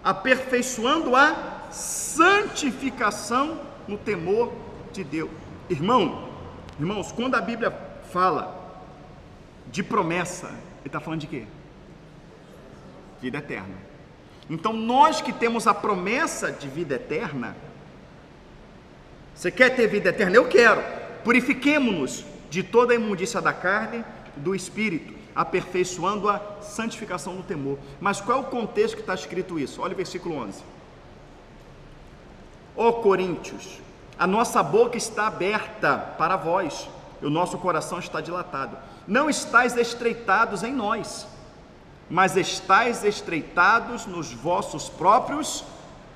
aperfeiçoando a santificação no temor de Deus. Irmãos, quando a Bíblia fala de promessa, ele está falando de quê? Vida eterna. Então nós que temos a promessa de vida eterna, você quer ter vida eterna? Eu quero. Purifiquemo-nos de toda a imundícia da carne e do espírito, aperfeiçoando a santificação no temor. Mas qual é o contexto que está escrito isso? Olha o versículo 11. Ó Coríntios, a nossa boca está aberta para vós, e o nosso coração está dilatado. Não estáis estreitados em nós, mas estáis estreitados nos vossos próprios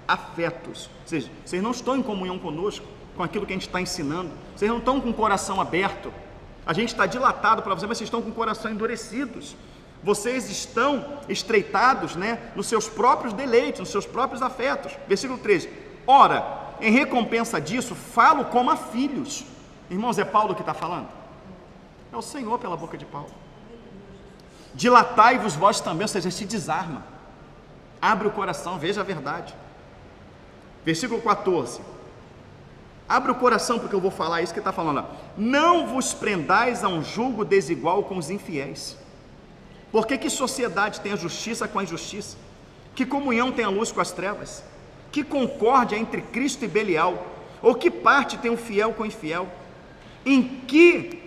afetos. Ou seja, vocês não estão em comunhão conosco, com aquilo que a gente está ensinando, vocês não estão com o coração aberto, a gente está dilatado para vocês, mas vocês estão com o coração endurecidos, vocês estão estreitados, nos seus próprios deleites, nos seus próprios afetos. Versículo 13, ora, em recompensa disso, falo como a filhos. Irmãos, é Paulo que está falando? É o Senhor pela boca de Paulo. Dilatai-vos vós também, ou seja, se desarma, abre o coração, veja a verdade. Versículo 14, abre o coração porque eu vou falar isso que está falando. Não vos prendais a um julgo desigual com os infiéis, porque que sociedade tem a justiça com a injustiça? Que comunhão tem a luz com as trevas? Que concórdia entre Cristo e Belial? Ou que parte tem o fiel com o infiel? Em que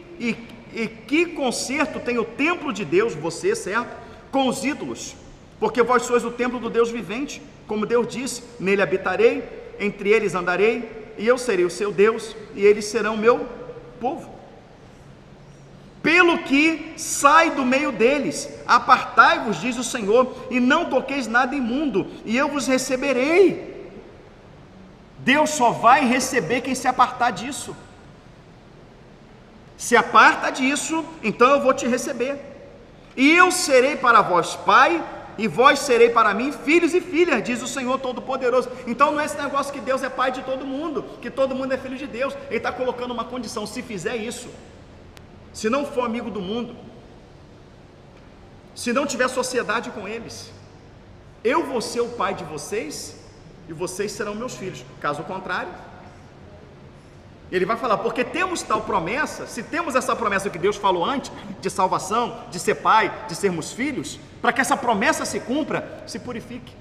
concerto tem o templo de Deus, você, certo? Com os ídolos, porque vós sois o templo do Deus vivente, como Deus disse, nele habitarei, entre eles andarei, e eu serei o seu Deus, e eles serão o meu povo. Pelo que sai do meio deles, apartai-vos, diz o Senhor, e não toqueis nada imundo, e eu vos receberei. Deus só vai receber quem se apartar disso. Se aparta disso, então eu vou te receber, e eu serei para vós pai, e vós serei para mim filhos e filhas, diz o Senhor Todo-Poderoso. Então não é esse negócio que Deus é pai de todo mundo, que todo mundo é filho de Deus. Ele está colocando uma condição: se fizer isso, se não for amigo do mundo, se não tiver sociedade com eles, eu vou ser o pai de vocês, e vocês serão meus filhos. Caso contrário, ele vai falar, porque temos tal promessa, se temos essa promessa que Deus falou antes, de salvação, de ser pai, de sermos filhos, para que essa promessa se cumpra, se purifique.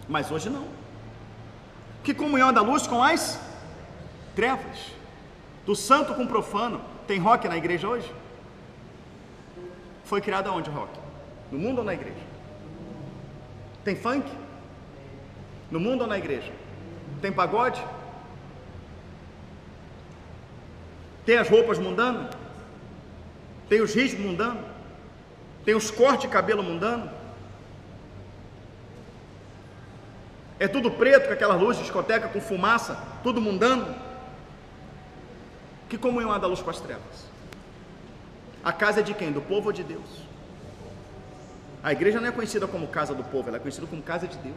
Mas hoje não. Que comunhão é da luz com as trevas? Do santo com o profano. Tem rock na igreja hoje? Foi criado aonde o rock? No mundo ou na igreja? Tem funk? No mundo ou na igreja? Tem pagode? Tem as roupas mundanas? Tem os ritmos mundanos? Tem os cortes de cabelo mundanos? É tudo preto, com aquela luz de discoteca, com fumaça, tudo mundano? Que comunhão há da luz com as trevas? A casa é de quem? Do povo ou de Deus? A igreja não é conhecida como casa do povo, ela é conhecida como casa de Deus.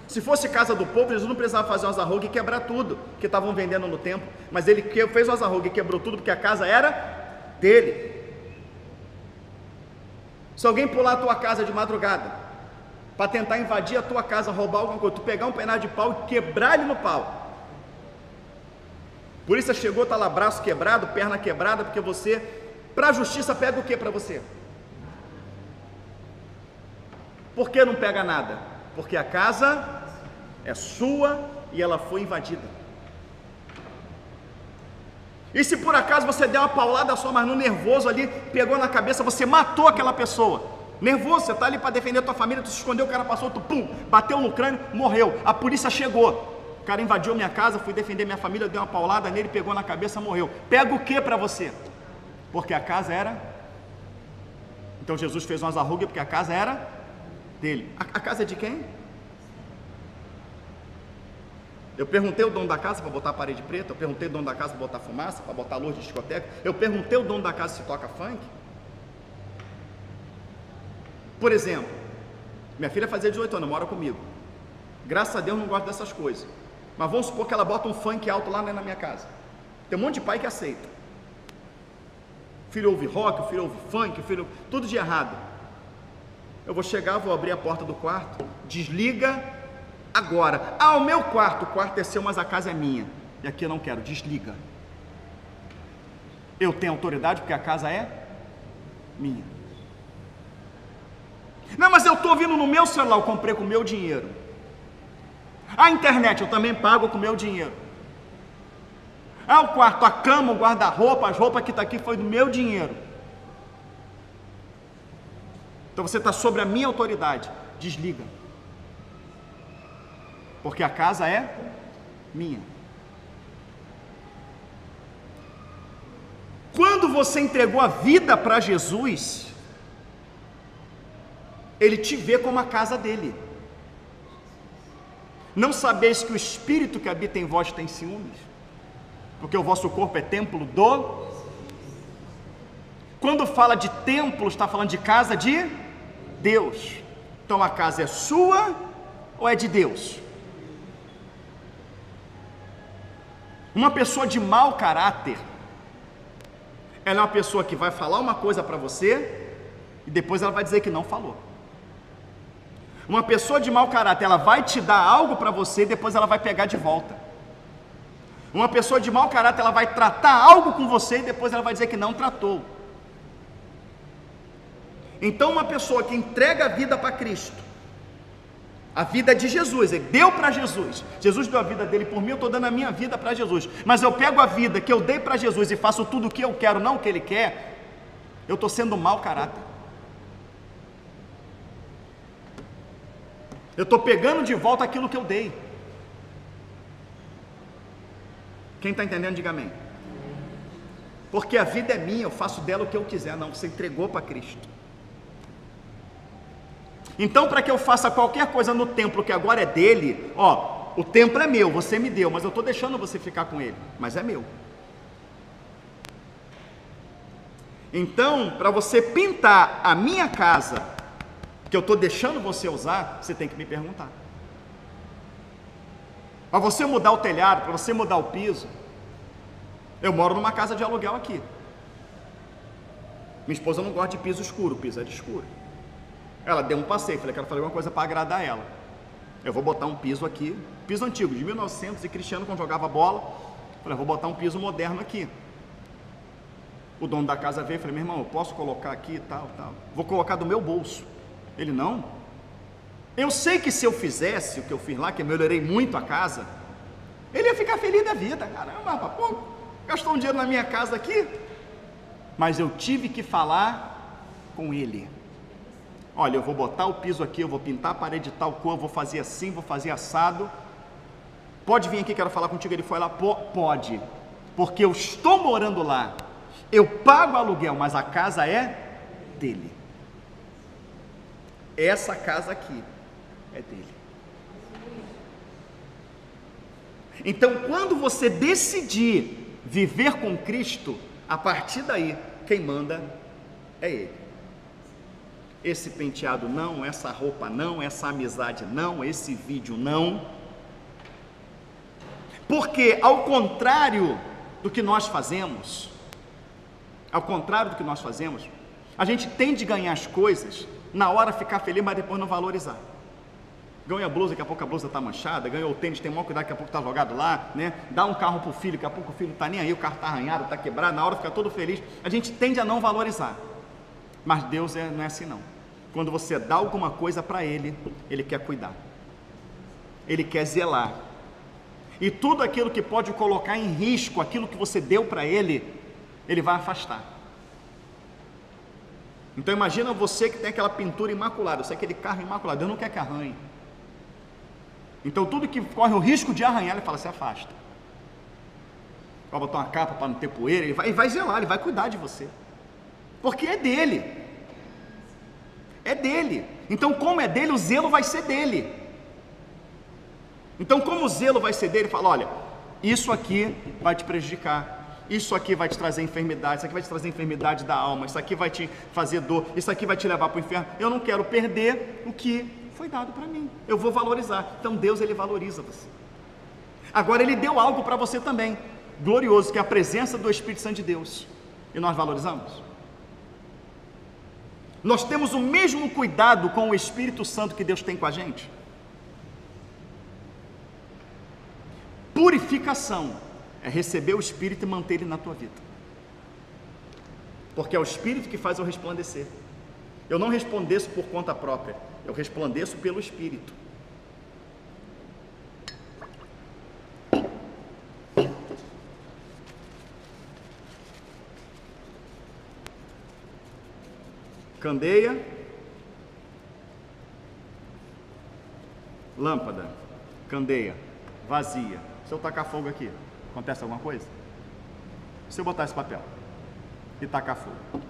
Se fosse casa do povo, Jesus não precisava fazer umas arrogas e quebrar tudo que estavam vendendo no templo, mas ele fez umas arrogas e quebrou tudo porque a casa era dele. Se alguém pular a tua casa de madrugada para tentar invadir a tua casa, roubar alguma coisa, tu pegar um pedaço de pau e quebrar ele no pau, a polícia chegou, está lá braço quebrado, perna quebrada, porque você, para a justiça, pega o que para você? Por que não pega nada? Porque a casa é sua e ela foi invadida. E se por acaso você der uma paulada só, mas no nervoso ali, pegou na cabeça, você matou aquela pessoa, nervoso, você está ali para defender a tua família, tu se escondeu, o cara passou, tu pum, bateu no crânio, morreu, a polícia chegou, o cara invadiu minha casa, fui defender minha família, deu uma paulada nele, pegou na cabeça, morreu. Pega o que para você? Porque a casa era, então Jesus fez umas arrugas porque a casa era dele. A casa é de quem? Eu perguntei o dono da casa para botar a parede preta, eu perguntei o dono da casa para botar fumaça, para botar luz de discoteca, eu perguntei o dono da casa se toca funk. Por exemplo, minha filha fazia 18 anos, mora comigo. Graças a Deus não gosto dessas coisas. Mas vamos supor que ela bota um funk alto lá na minha casa. Tem um monte de pai que aceita. O filho ouve rock, o filho ouve funk, o filho... tudo de errado. Eu vou chegar, vou abrir a porta do quarto, desliga agora. Ah, o meu quarto, o quarto é seu, mas a casa é minha. E aqui eu não quero, desliga. Eu tenho autoridade porque a casa é minha. Não, mas eu estou ouvindo no meu celular, eu comprei com o meu dinheiro. A internet eu também pago com o meu dinheiro. Ah, o quarto, a cama, o guarda-roupa, as roupas que está aqui foi do meu dinheiro. Então você está sobre a minha autoridade. Desliga. Porque a casa é minha. Quando você entregou a vida para Jesus, Ele te vê como a casa dele. Não sabeis que o Espírito que habita em vós tem ciúmes? Porque o vosso corpo é templo do... Quando fala de templo, está falando de casa de Deus. Então a casa é sua ou é de Deus? Uma pessoa de mau caráter, ela é uma pessoa que vai falar uma coisa para você e depois ela vai dizer que não falou. Uma pessoa de mau caráter, ela vai te dar algo para você e depois ela vai pegar de volta. Uma pessoa de mau caráter, ela vai tratar algo com você e depois ela vai dizer que não tratou. Então uma pessoa que entrega a vida para Cristo, a vida de Jesus, Ele deu para Jesus, Jesus deu a vida dele por mim, eu estou dando a minha vida para Jesus, mas eu pego a vida que eu dei para Jesus e faço tudo o que eu quero, não o que Ele quer, eu estou sendo mau caráter. Eu estou pegando de volta aquilo que eu dei. Quem está entendendo, diga amém. Porque a vida é minha, eu faço dela o que eu quiser. Não, você entregou para Cristo. Então, para que eu faça qualquer coisa no templo que agora é dele, ó, o templo é meu, você me deu, mas eu estou deixando você ficar com ele, mas é meu. Então, para você pintar a minha casa, que eu estou deixando você usar, você tem que me perguntar. Para você mudar o telhado, para você mudar o piso, eu moro numa casa de aluguel aqui. Minha esposa não gosta de piso escuro, o piso é de escuro. Ela deu um passeio, falei, quero fazer alguma coisa para agradar ela. Eu vou botar um piso aqui, piso antigo, de 1900, e Cristiano quando jogava bola, falei, vou botar um piso moderno aqui. O dono da casa veio e falei, meu irmão, eu posso colocar aqui e tal, tal. Vou colocar do meu bolso. Ele, não. Eu sei que se eu fizesse o que eu fiz lá, que eu melhorei muito a casa, ele ia ficar feliz da vida. Caramba, pô, gastou um dinheiro na minha casa aqui. Mas eu tive que falar com ele. Olha, eu vou botar o piso aqui, eu vou pintar a parede de tal cor, eu vou fazer assim, vou fazer assado. Pode vir aqui, quero falar contigo. Ele foi lá, pode, porque eu estou morando lá. Eu pago aluguel, mas a casa é dele. Essa casa aqui é dele. Então, quando você decidir viver com Cristo, a partir daí, quem manda é Ele. Esse penteado não, essa roupa não, essa amizade não, esse vídeo não. Porque, ao contrário do que nós fazemos, a gente tende a ganhar as coisas, na hora ficar feliz, mas depois não valorizar. Ganha a blusa, daqui a pouco a blusa está manchada, ganhou o tênis, tem maior cuidado, daqui a pouco está jogado lá, né? Dá um carro para o filho, daqui a pouco o filho não está nem aí, o carro está arranhado, está quebrado, na hora fica todo feliz. A gente tende a não valorizar. Mas Deus não é assim não. Quando você dá alguma coisa para Ele, Ele quer cuidar. Ele quer zelar. E tudo aquilo que pode colocar em risco aquilo que você deu para Ele, Ele vai afastar. Então imagina você que tem aquela pintura imaculada, você aquele carro imaculado, Deus não quer que arranhe. Então tudo que corre o risco de arranhar, Ele fala, se afasta. Vai botar uma capa para não ter poeira, Ele vai zelar, Ele vai cuidar de você. Porque é dele. É dele. Então como é dele, o zelo vai ser dele. Então como o zelo vai ser dele, Ele fala, olha, isso aqui vai te prejudicar. Isso aqui vai te trazer enfermidade, isso aqui vai te trazer enfermidade da alma, isso aqui vai te fazer dor, isso aqui vai te levar para o inferno. Eu não quero perder o que foi dado para mim. Eu vou valorizar. Então Deus, Ele valoriza você. Agora Ele deu algo para você também, glorioso, que é a presença do Espírito Santo de Deus. E nós valorizamos? Nós temos o mesmo cuidado com o Espírito Santo que Deus tem com a gente? Purificação é receber o Espírito e manter ele na tua vida, porque é o Espírito que faz eu resplandecer. Eu não resplandeço por conta própria, eu resplandeço pelo Espírito. Candeia, lâmpada, candeia, vazia. Se eu tacar fogo aqui, acontece alguma coisa? Se eu botar esse papel e tacar fogo,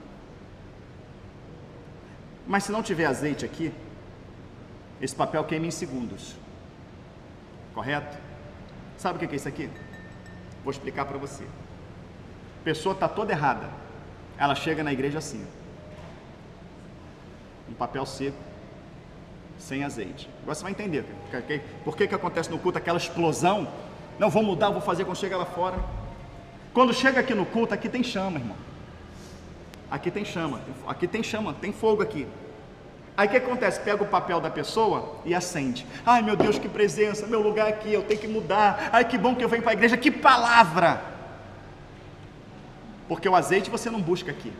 mas se não tiver azeite aqui, esse papel queima em segundos, correto? Sabe o que é isso aqui? Vou explicar para você. A pessoa está toda errada, ela chega na igreja assim, um papel seco, sem azeite. Agora você vai entender por que acontece no culto aquela explosão. Não, vou mudar, vou fazer quando chega lá fora. Quando chega aqui no culto, aqui tem chama, irmão. Aqui tem chama, tem fogo aqui. Aí o que acontece? Pega o papel da pessoa e acende. Ai meu Deus, que presença, meu lugar aqui, eu tenho que mudar. Ai que bom que eu venho para a igreja, que palavra! Porque o azeite você não busca aqui.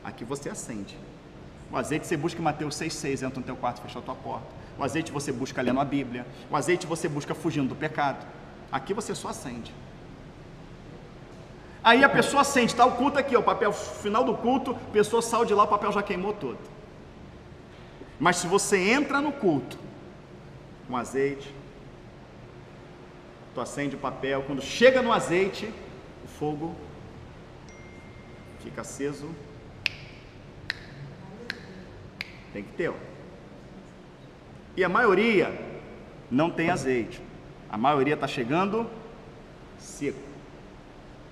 Aqui você acende. O azeite você busca em Mateus 6,6, entra no teu quarto, fecha a tua porta. O azeite você busca lendo a Bíblia. O azeite você busca fugindo do pecado. Aqui você só acende. Aí a pessoa acende, está o culto aqui, ó, o papel, final do culto, a pessoa saiu de lá, o papel já queimou todo. Mas se você entra no culto com azeite, tu acende o papel, quando chega no azeite, o fogo fica aceso. Tem que ter, ó. E a maioria não tem azeite. A maioria está chegando seco.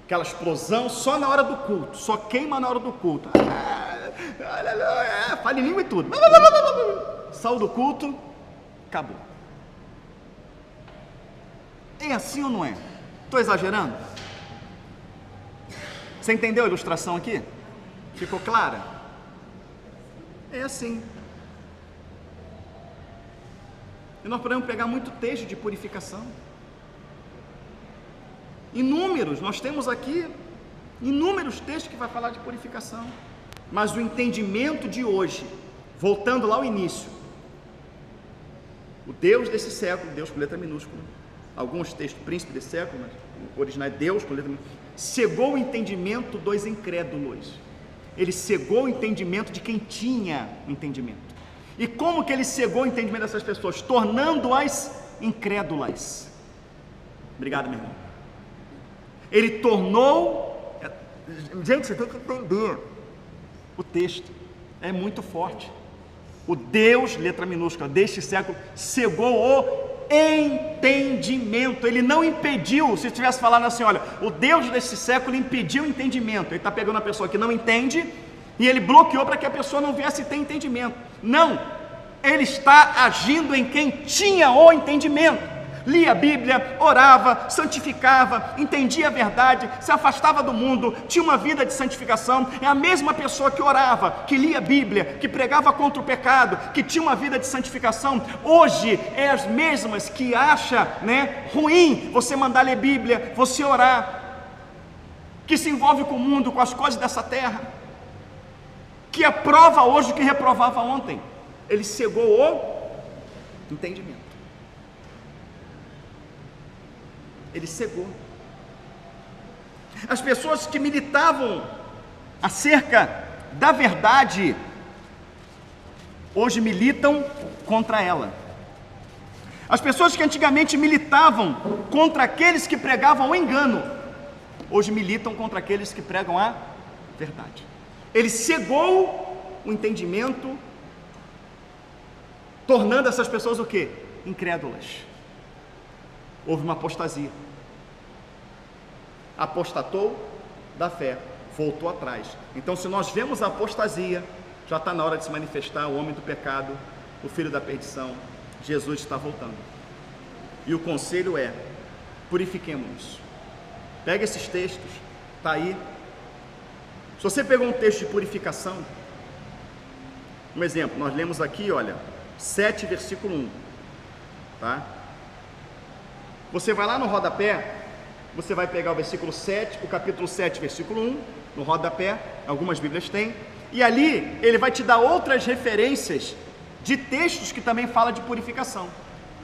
Aquela explosão só na hora do culto, só queima na hora do culto. Fala em língua e tudo. Saiu do culto, acabou. É assim ou não é? Estou exagerando? Você entendeu a ilustração aqui? Ficou clara? É assim. E nós podemos pegar muito texto de purificação. Inúmeros, nós temos aqui inúmeros textos que vai falar de purificação. Mas o entendimento de hoje, voltando lá ao início, o Deus desse século, Deus com letra minúscula, alguns textos, príncipe desse século, mas o original é Deus com letra minúscula, cegou o entendimento dos incrédulos. Ele cegou o entendimento de quem tinha o entendimento. E como que ele cegou o entendimento dessas pessoas? Tornando-as incrédulas. Obrigado, meu irmão. Ele tornou... Gente, você tem que entender. O texto é muito forte. O Deus, letra minúscula, deste século, cegou o entendimento. Ele não impediu. Se tivesse falado assim, olha, o Deus deste século impediu o entendimento. Ele está pegando a pessoa que não entende e ele bloqueou para que a pessoa não viesse ter entendimento. Não, ele está agindo em quem tinha o entendimento. Lia a Bíblia, orava, santificava, entendia a verdade, se afastava do mundo, tinha uma vida de santificação. É a mesma pessoa que orava, que lia a Bíblia, que pregava contra o pecado, que tinha uma vida de santificação. Hoje é as mesmas que acha, ruim você mandar ler Bíblia, você orar, que se envolve com o mundo, com as coisas dessa terra, que aprova hoje o que reprovava ontem. Ele cegou o entendimento. Ele cegou. As pessoas que militavam acerca da verdade, hoje militam contra ela. As pessoas que antigamente militavam contra aqueles que pregavam o engano, hoje militam contra aqueles que pregam a verdade. Ele cegou o entendimento, tornando essas pessoas o quê? Incrédulas. Houve uma apostasia. apostatou da fé, voltou atrás. Então, se nós vemos a apostasia, já está na hora de se manifestar o homem do pecado, o filho da perdição. Jesus está voltando. E o conselho é: purifiquemo-nos. Pega esses textos, está aí. Se você pegou um texto de purificação, um exemplo, nós lemos aqui, olha, 7, versículo 1, tá? Você vai lá no rodapé, você vai pegar o versículo 7, o capítulo 7, versículo 1, no rodapé, algumas Bíblias têm, e ali ele vai te dar outras referências de textos que também falam de purificação.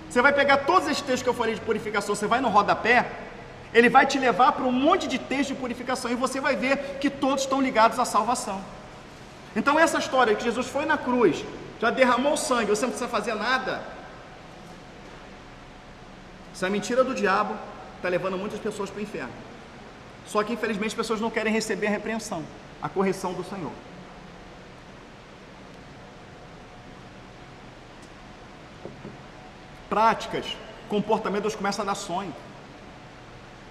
Você vai pegar todos esses textos que eu falei de purificação, você vai no rodapé, ele vai te levar para um monte de textos de purificação, e você vai ver que todos estão ligados à salvação. Então essa história que Jesus foi na cruz, já derramou sangue, você não precisa fazer nada, isso é mentira do diabo, está levando muitas pessoas para o inferno. Só que infelizmente as pessoas não querem receber a repreensão, a correção do Senhor. Práticas, comportamento, Deus começa a dar sonho.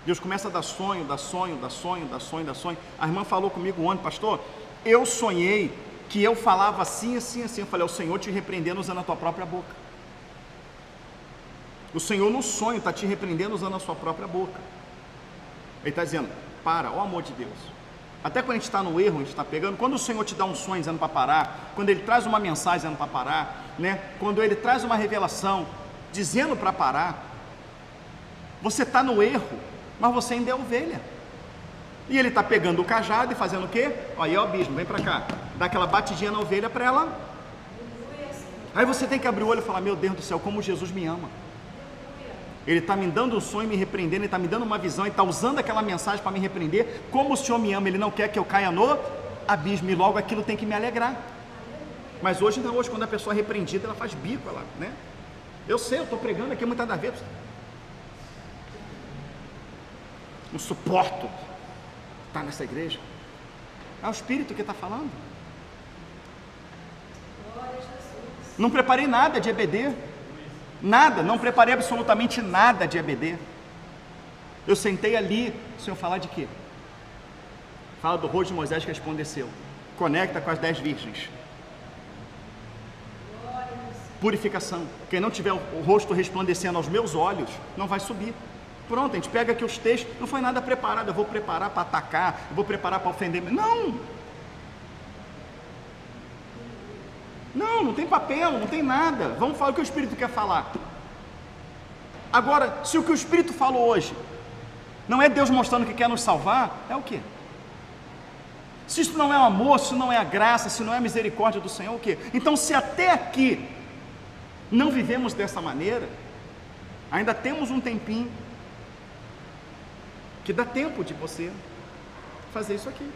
Deus começa a dar sonho, dá sonho, dá sonho, dá sonho, dá sonho. A irmã falou comigo ontem: pastor, eu sonhei que eu falava assim, assim, assim. Eu falei: é o Senhor te repreendendo usando a tua própria boca. O Senhor no sonho está te repreendendo usando a sua própria boca. Ele está dizendo: para, ó amor de Deus. Até quando a gente está no erro, a gente está pegando. Quando o Senhor te dá um sonho dizendo para parar, quando Ele traz uma mensagem dizendo para parar, né? Quando Ele traz uma revelação dizendo para parar, você está no erro, mas você ainda é ovelha. E Ele está pegando o cajado e fazendo o quê? Aí é o abismo, vem para cá, dá aquela batidinha na ovelha para ela. Aí você tem que abrir o olho e falar: meu Deus do céu, como Jesus me ama. Ele está me dando um sonho, me repreendendo, Ele está me dando uma visão, Ele está usando aquela mensagem para me repreender. Como o Senhor me ama, Ele não quer que eu caia no abismo, e logo aquilo tem que me alegrar. Mas hoje não, hoje quando a pessoa é repreendida, ela faz bico, ela, né? Eu sei, eu estou pregando aqui muitas das vezes, não suporto estar nessa igreja. É o Espírito que está falando. Não preparei nada de EBD. Nada, não preparei absolutamente nada de EBD. Eu sentei ali, o Senhor falar de quê? Fala do rosto de Moisés que resplandeceu. Conecta com as 10 virgens. Purificação. Quem não tiver o rosto resplandecendo aos meus olhos, não vai subir. Pronto, a gente pega aqui os textos, não foi nada preparado, eu vou preparar para atacar, eu vou preparar para ofender. Não! Não tem papel, não tem nada. Vamos falar o que o Espírito quer falar. Agora, se o que o Espírito falou hoje não é Deus mostrando que quer nos salvar, é o quê? Se isso não é o amor, se não é a graça, se não é a misericórdia do Senhor, o quê? Então, se até aqui não vivemos dessa maneira, ainda temos um tempinho que dá tempo de você fazer isso aqui.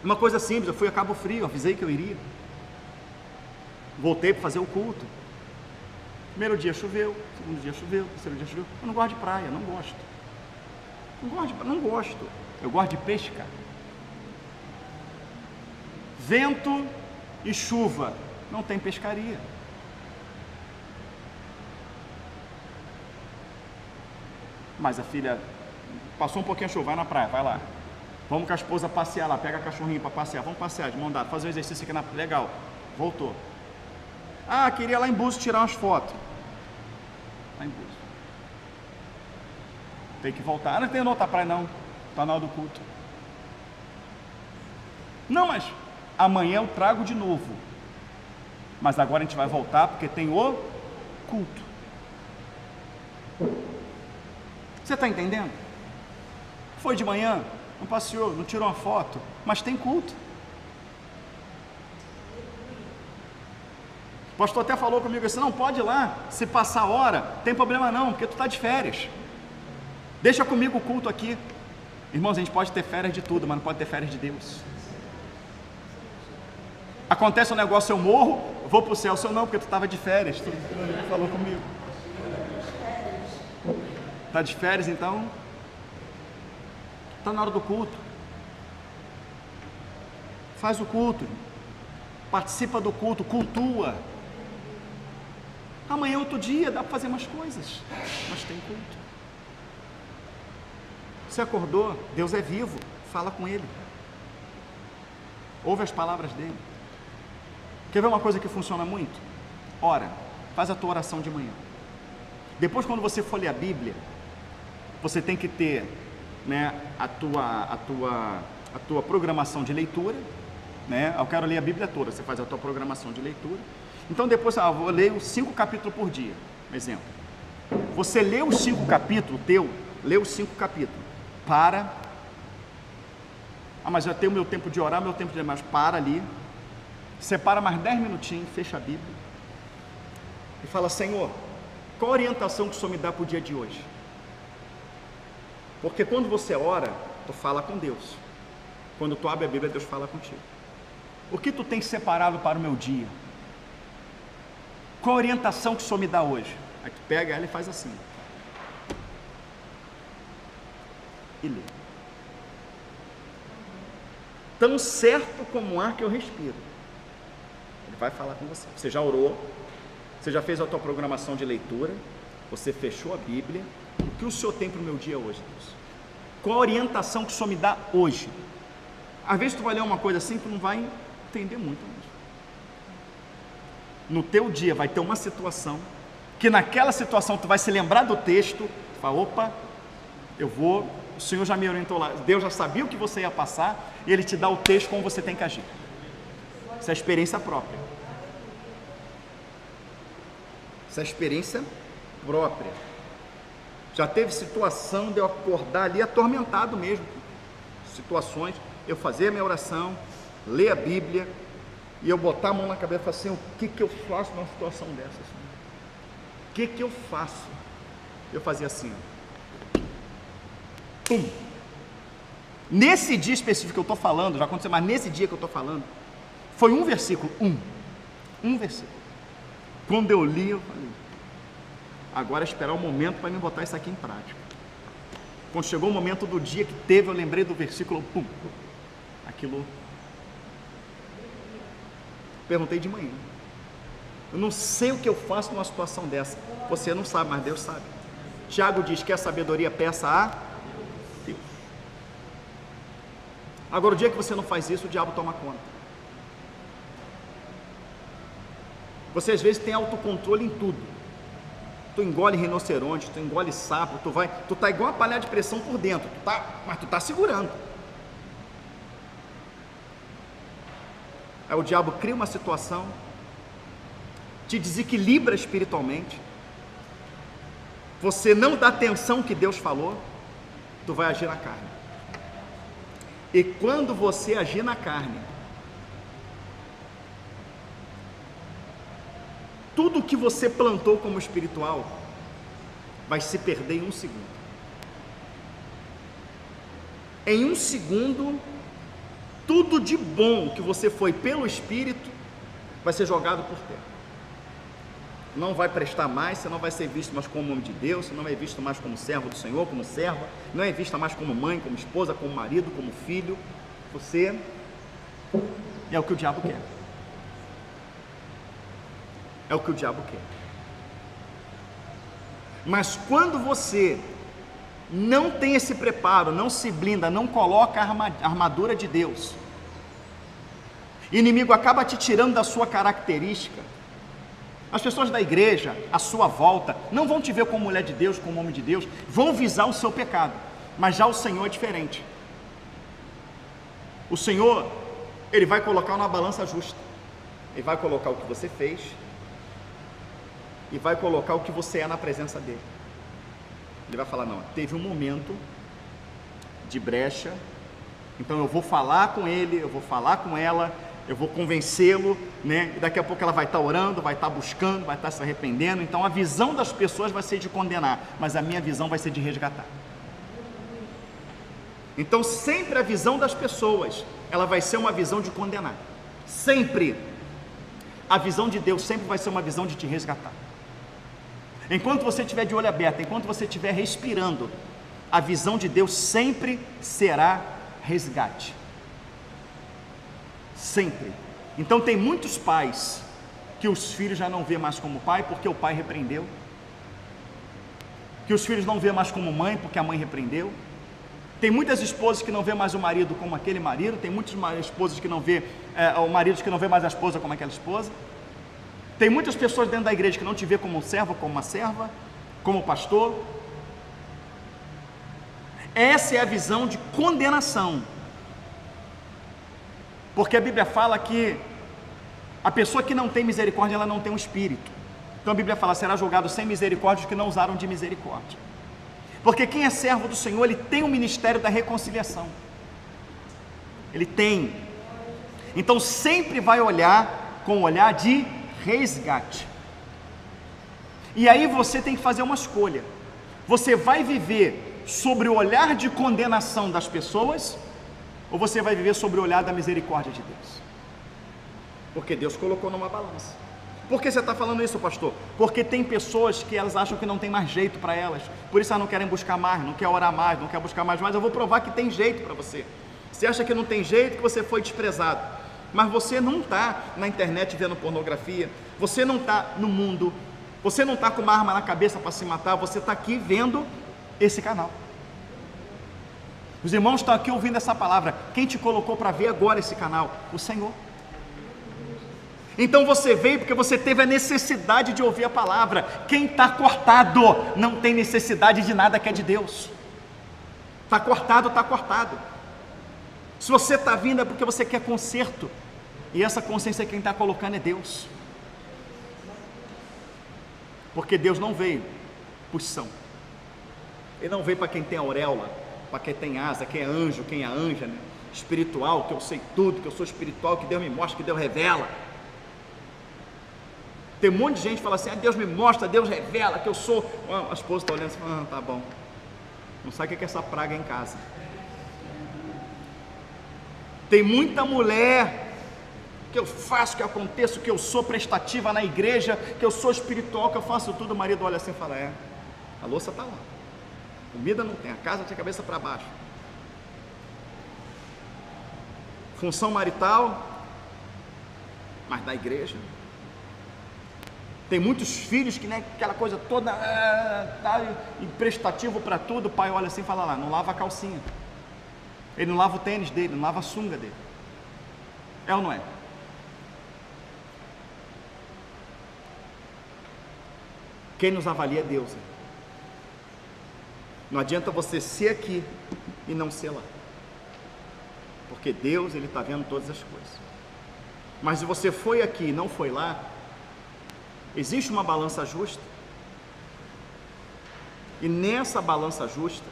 Uma coisa simples, eu fui a Cabo Frio, avisei que eu iria. Voltei para fazer o culto. Primeiro dia choveu, segundo dia choveu, terceiro dia choveu. Eu não gosto de praia, não gosto. Não gosto. Eu gosto de pesca. Vento e chuva, não tem pescaria. Mas a filha passou um pouquinho a chuva, vai na praia, vai lá. Vamos com a esposa passear lá, pega a cachorrinho para passear, vamos passear de mão dada, fazer um exercício aqui na praia, legal, voltou. Ah, queria ir lá em Búzios tirar umas fotos. Lá em Búzios. Tem que voltar. Ah, não tem outra praia não, está na hora do culto. Não, mas amanhã eu trago de novo. Mas agora a gente vai voltar porque tem o culto. Você está entendendo? Foi de manhã, não passeou, não tirou uma foto, mas tem culto. O pastor até falou comigo assim: não pode ir lá, se passar a hora, tem problema não, porque tu está de férias. Deixa comigo o culto aqui. Irmãos, a gente pode ter férias de tudo, mas não pode ter férias de Deus. Acontece um negócio, eu morro, eu vou para o céu. O Senhor não, porque tu estava de férias. Tu falou comigo. Está de férias, então? Está na hora do culto. Faz o culto. Participa do culto, cultua. Amanhã é outro dia, dá para fazer mais coisas. Mas tem culto. Você acordou, Deus é vivo, fala com Ele. Ouve as palavras dEle. Quer ver uma coisa que funciona muito? Ora, faz a tua oração de manhã. Depois, quando você for ler a Bíblia, você tem que ter, né, a tua programação de leitura, né? Eu quero ler a Bíblia toda, você faz a tua programação de leitura. Então depois, eu vou ler os 5 capítulos por dia, um exemplo. Você lê os 5 capítulos, lê os 5 capítulos, mas eu tenho meu tempo de orar, meu tempo de ler, mas para ali, separa mais 10 minutinhos, fecha a Bíblia e fala: Senhor, qual a orientação que o Senhor me dá para o dia de hoje? Porque quando você ora, tu fala com Deus. Quando tu abre a Bíblia, Deus fala contigo. O que tu tem separado para o meu dia? Qual a orientação que o Senhor me dá hoje? Aí tu pega ela e faz assim. E lê. Tão certo como o ar que eu respiro. Ele vai falar com você. Você já orou, você já fez a tua programação de leitura, você fechou a Bíblia. O que o Senhor tem para o meu dia hoje, Deus? Qual a orientação que o Senhor me dá hoje? Às vezes tu vai ler uma coisa assim, tu não vai entender muito. No teu dia vai ter uma situação, que naquela situação tu vai se lembrar do texto, tu fala: opa, o Senhor já me orientou lá, Deus já sabia o que você ia passar, e Ele te dá o texto como você tem que agir. Isso é experiência própria. Isso é experiência própria. Já teve situação de eu acordar ali atormentado mesmo, situações, eu fazer a minha oração, ler a Bíblia, e eu botar a mão na cabeça e falar assim: o que eu faço numa situação dessa? O que eu faço? Eu fazia assim, pum. Nesse dia específico que eu estou falando, já aconteceu, mas nesse dia que eu estou falando, foi um versículo, um versículo. Quando eu li, eu falei: agora é esperar o momento para me botar isso aqui em prática. Quando chegou o momento do dia que teve, eu lembrei do versículo, pum, aquilo. Perguntei de manhã. Eu não sei o que eu faço numa situação dessa. Você não sabe, mas Deus sabe. Tiago diz: que a sabedoria peça a Deus. Agora, o dia que você não faz isso, o diabo toma conta. Você às vezes tem autocontrole em tudo. Tu engole rinoceronte, tu engole sapo, tu tá igual uma panela de pressão por dentro, mas tu tá segurando. Aí o diabo cria uma situação, te desequilibra espiritualmente, você não dá atenção que Deus falou, tu vai agir na carne. E quando você agir na carne, tudo que você plantou como espiritual vai se perder em 1 segundo. Em 1 segundo, tudo de bom que você foi pelo Espírito vai ser jogado por terra. Não vai prestar mais, você não vai ser visto mais como homem de Deus, você não vai ser visto mais como servo do Senhor, como serva, não é vista mais como mãe, como esposa, como marido, como filho. Você é o que o diabo quer. É o que o diabo quer. Mas quando você não tem esse preparo, não se blinda, não coloca a armadura de Deus, o inimigo acaba te tirando da sua característica. As pessoas da igreja, à sua volta, não vão te ver como mulher de Deus, como homem de Deus, vão visar o seu pecado, mas já o Senhor é diferente. O Senhor, Ele vai colocar na balança justa, Ele vai colocar o que você fez, e vai colocar o que você é na presença dEle. Ele vai falar: não, teve um momento de brecha, então eu vou falar com ele, eu vou falar com ela, eu vou convencê-lo, né? E daqui a pouco ela vai estar orando, vai estar buscando, vai estar se arrependendo. Então a visão das pessoas vai ser de condenar, mas a minha visão vai ser de resgatar. Então sempre a visão das pessoas, ela vai ser uma visão de condenar. Sempre. A visão de Deus sempre vai ser uma visão de te resgatar. Enquanto você estiver de olho aberto, enquanto você estiver respirando, a visão de Deus sempre será resgate. Sempre. Então tem muitos pais que os filhos já não vê mais como pai porque o pai repreendeu, que os filhos não vê mais como mãe porque a mãe repreendeu, Tem muitas esposas que não vê mais o marido como aquele marido, tem muitas esposas que não vê, o marido que não vê mais a esposa como aquela esposa. Tem muitas pessoas dentro da igreja que não te vê como um servo, como uma serva, como pastor. Essa é a visão de condenação. Porque a Bíblia fala que a pessoa que não tem misericórdia, ela não tem um espírito. Então a Bíblia fala, será julgado sem misericórdia os que não usaram de misericórdia. Porque quem é servo do Senhor, ele tem o ministério da reconciliação. Ele tem. Então sempre vai olhar com um olhar de resgate. E aí você tem que fazer uma escolha. Você vai viver sobre o olhar de condenação das pessoas, ou você vai viver sobre o olhar da misericórdia de Deus? Porque Deus colocou numa balança. Por que você está falando isso, pastor? Porque tem pessoas que elas acham que não tem mais jeito para elas, por isso elas não querem buscar mais, não querem orar mais, não querem buscar mais, mas eu vou provar que tem jeito para você. Você acha que não tem jeito, que você foi desprezado, mas você não está na internet vendo pornografia, você não está no mundo, você não está com uma arma na cabeça para se matar, você está aqui vendo esse canal. Os irmãos estão aqui ouvindo essa palavra. Quem te colocou para ver agora esse canal? O Senhor. Então você veio porque você teve a necessidade de ouvir a palavra. Quem está cortado não tem necessidade de nada que é de Deus. Está cortado, está cortado. Se você está vindo é porque você quer conserto, e essa consciência quem está colocando é Deus. Porque Deus não veio por são. Ele não veio para quem tem auréola, para quem tem asa, quem é anjo, quem é anja, né? Espiritual, que eu sei tudo, que eu sou espiritual, que Deus me mostra, que Deus revela. Tem um monte de gente que fala assim, Deus me mostra, Deus revela que eu sou. A esposa está olhando assim, tá bom. Não sabe o que é essa praga em casa. Tem muita mulher que eu faço, que aconteço, que eu sou prestativa na igreja, que eu sou espiritual, que eu faço tudo. O marido olha assim e fala, a louça está lá, comida não tem, a casa tem a cabeça para baixo, função marital, mas da igreja. Tem muitos filhos que nem aquela coisa toda, tá prestativo para tudo. O pai olha assim e fala lá, não lava a calcinha, ele não lava o tênis dele, não lava a sunga dele. É ou não é? Quem nos avalia é Deus. Não adianta você ser aqui e não ser lá, porque Deus, Ele está vendo todas as coisas. Mas se você foi aqui e não foi lá, existe uma balança justa, e nessa balança justa,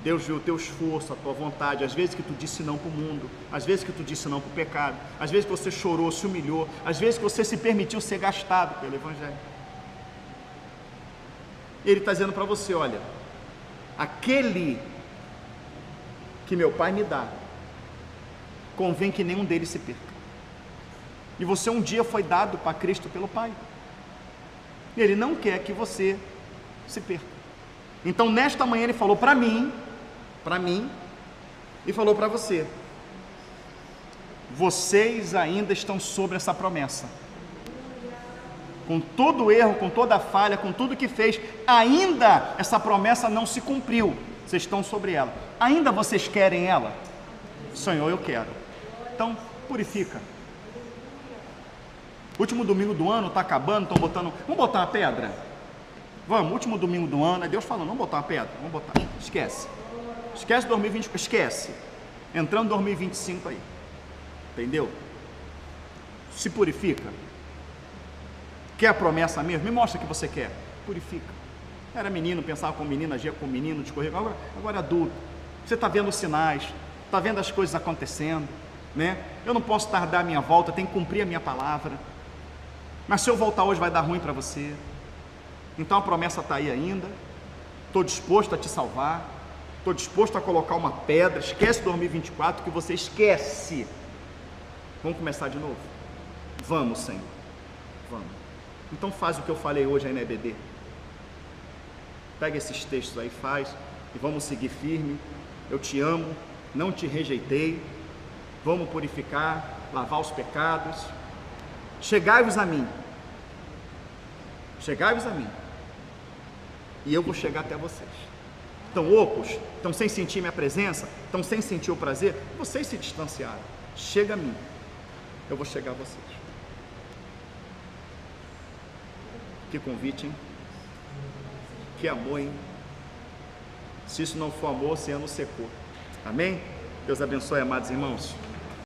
Deus viu o teu esforço, a tua vontade, às vezes que tu disse não para o mundo, às vezes que tu disse não para o pecado, às vezes que você chorou, se humilhou, às vezes que você se permitiu ser gastado pelo Evangelho. Ele está dizendo para você, olha, aquele que meu Pai me dá, convém que nenhum deles se perca. E você um dia foi dado para Cristo pelo Pai. Ele não quer que você se perca. Então nesta manhã ele falou para mim, e falou para você, vocês ainda estão sobre essa promessa. Com todo o erro, com toda a falha, com tudo que fez, ainda essa promessa não se cumpriu. Vocês estão sobre ela. Ainda vocês querem ela? Senhor, eu quero. Então, purifica. Último domingo do ano, está acabando, estão botando... Vamos botar uma pedra? Vamos, último domingo do ano, é Deus falando, vamos botar uma pedra? Vamos botar. Esquece. Esquece 2024, esquece. Entrando 2025 aí. Entendeu? Se purifica. Quer a promessa mesmo? Me mostra o que você quer. Purifica. Era menino, pensava com menina, agia com menino, discorria. Agora é adulto. Você está vendo os sinais, está vendo as coisas acontecendo, né? Eu não posso tardar a minha volta, tenho que cumprir a minha palavra. Mas se eu voltar hoje vai dar ruim para você. Então a promessa está aí ainda. Estou disposto a te salvar. Estou disposto a colocar uma pedra. Esquece 2024 que você esquece. Vamos começar de novo? Vamos, Senhor. Vamos. Então faz o que eu falei hoje aí na EBD. Pega esses textos aí, faz, e vamos seguir firme. Eu te amo, não te rejeitei. Vamos purificar, lavar os pecados. Chegai-vos a mim. Chegai-vos a mim. E eu vou chegar até vocês. Estão ocos? Estão sem sentir minha presença? Estão sem sentir o prazer? Vocês se distanciaram. Chega a mim, eu vou chegar a vocês. Que convite, hein? Que amor, hein? Se isso não for amor, esse ano secou. Amém? Deus abençoe, amados irmãos.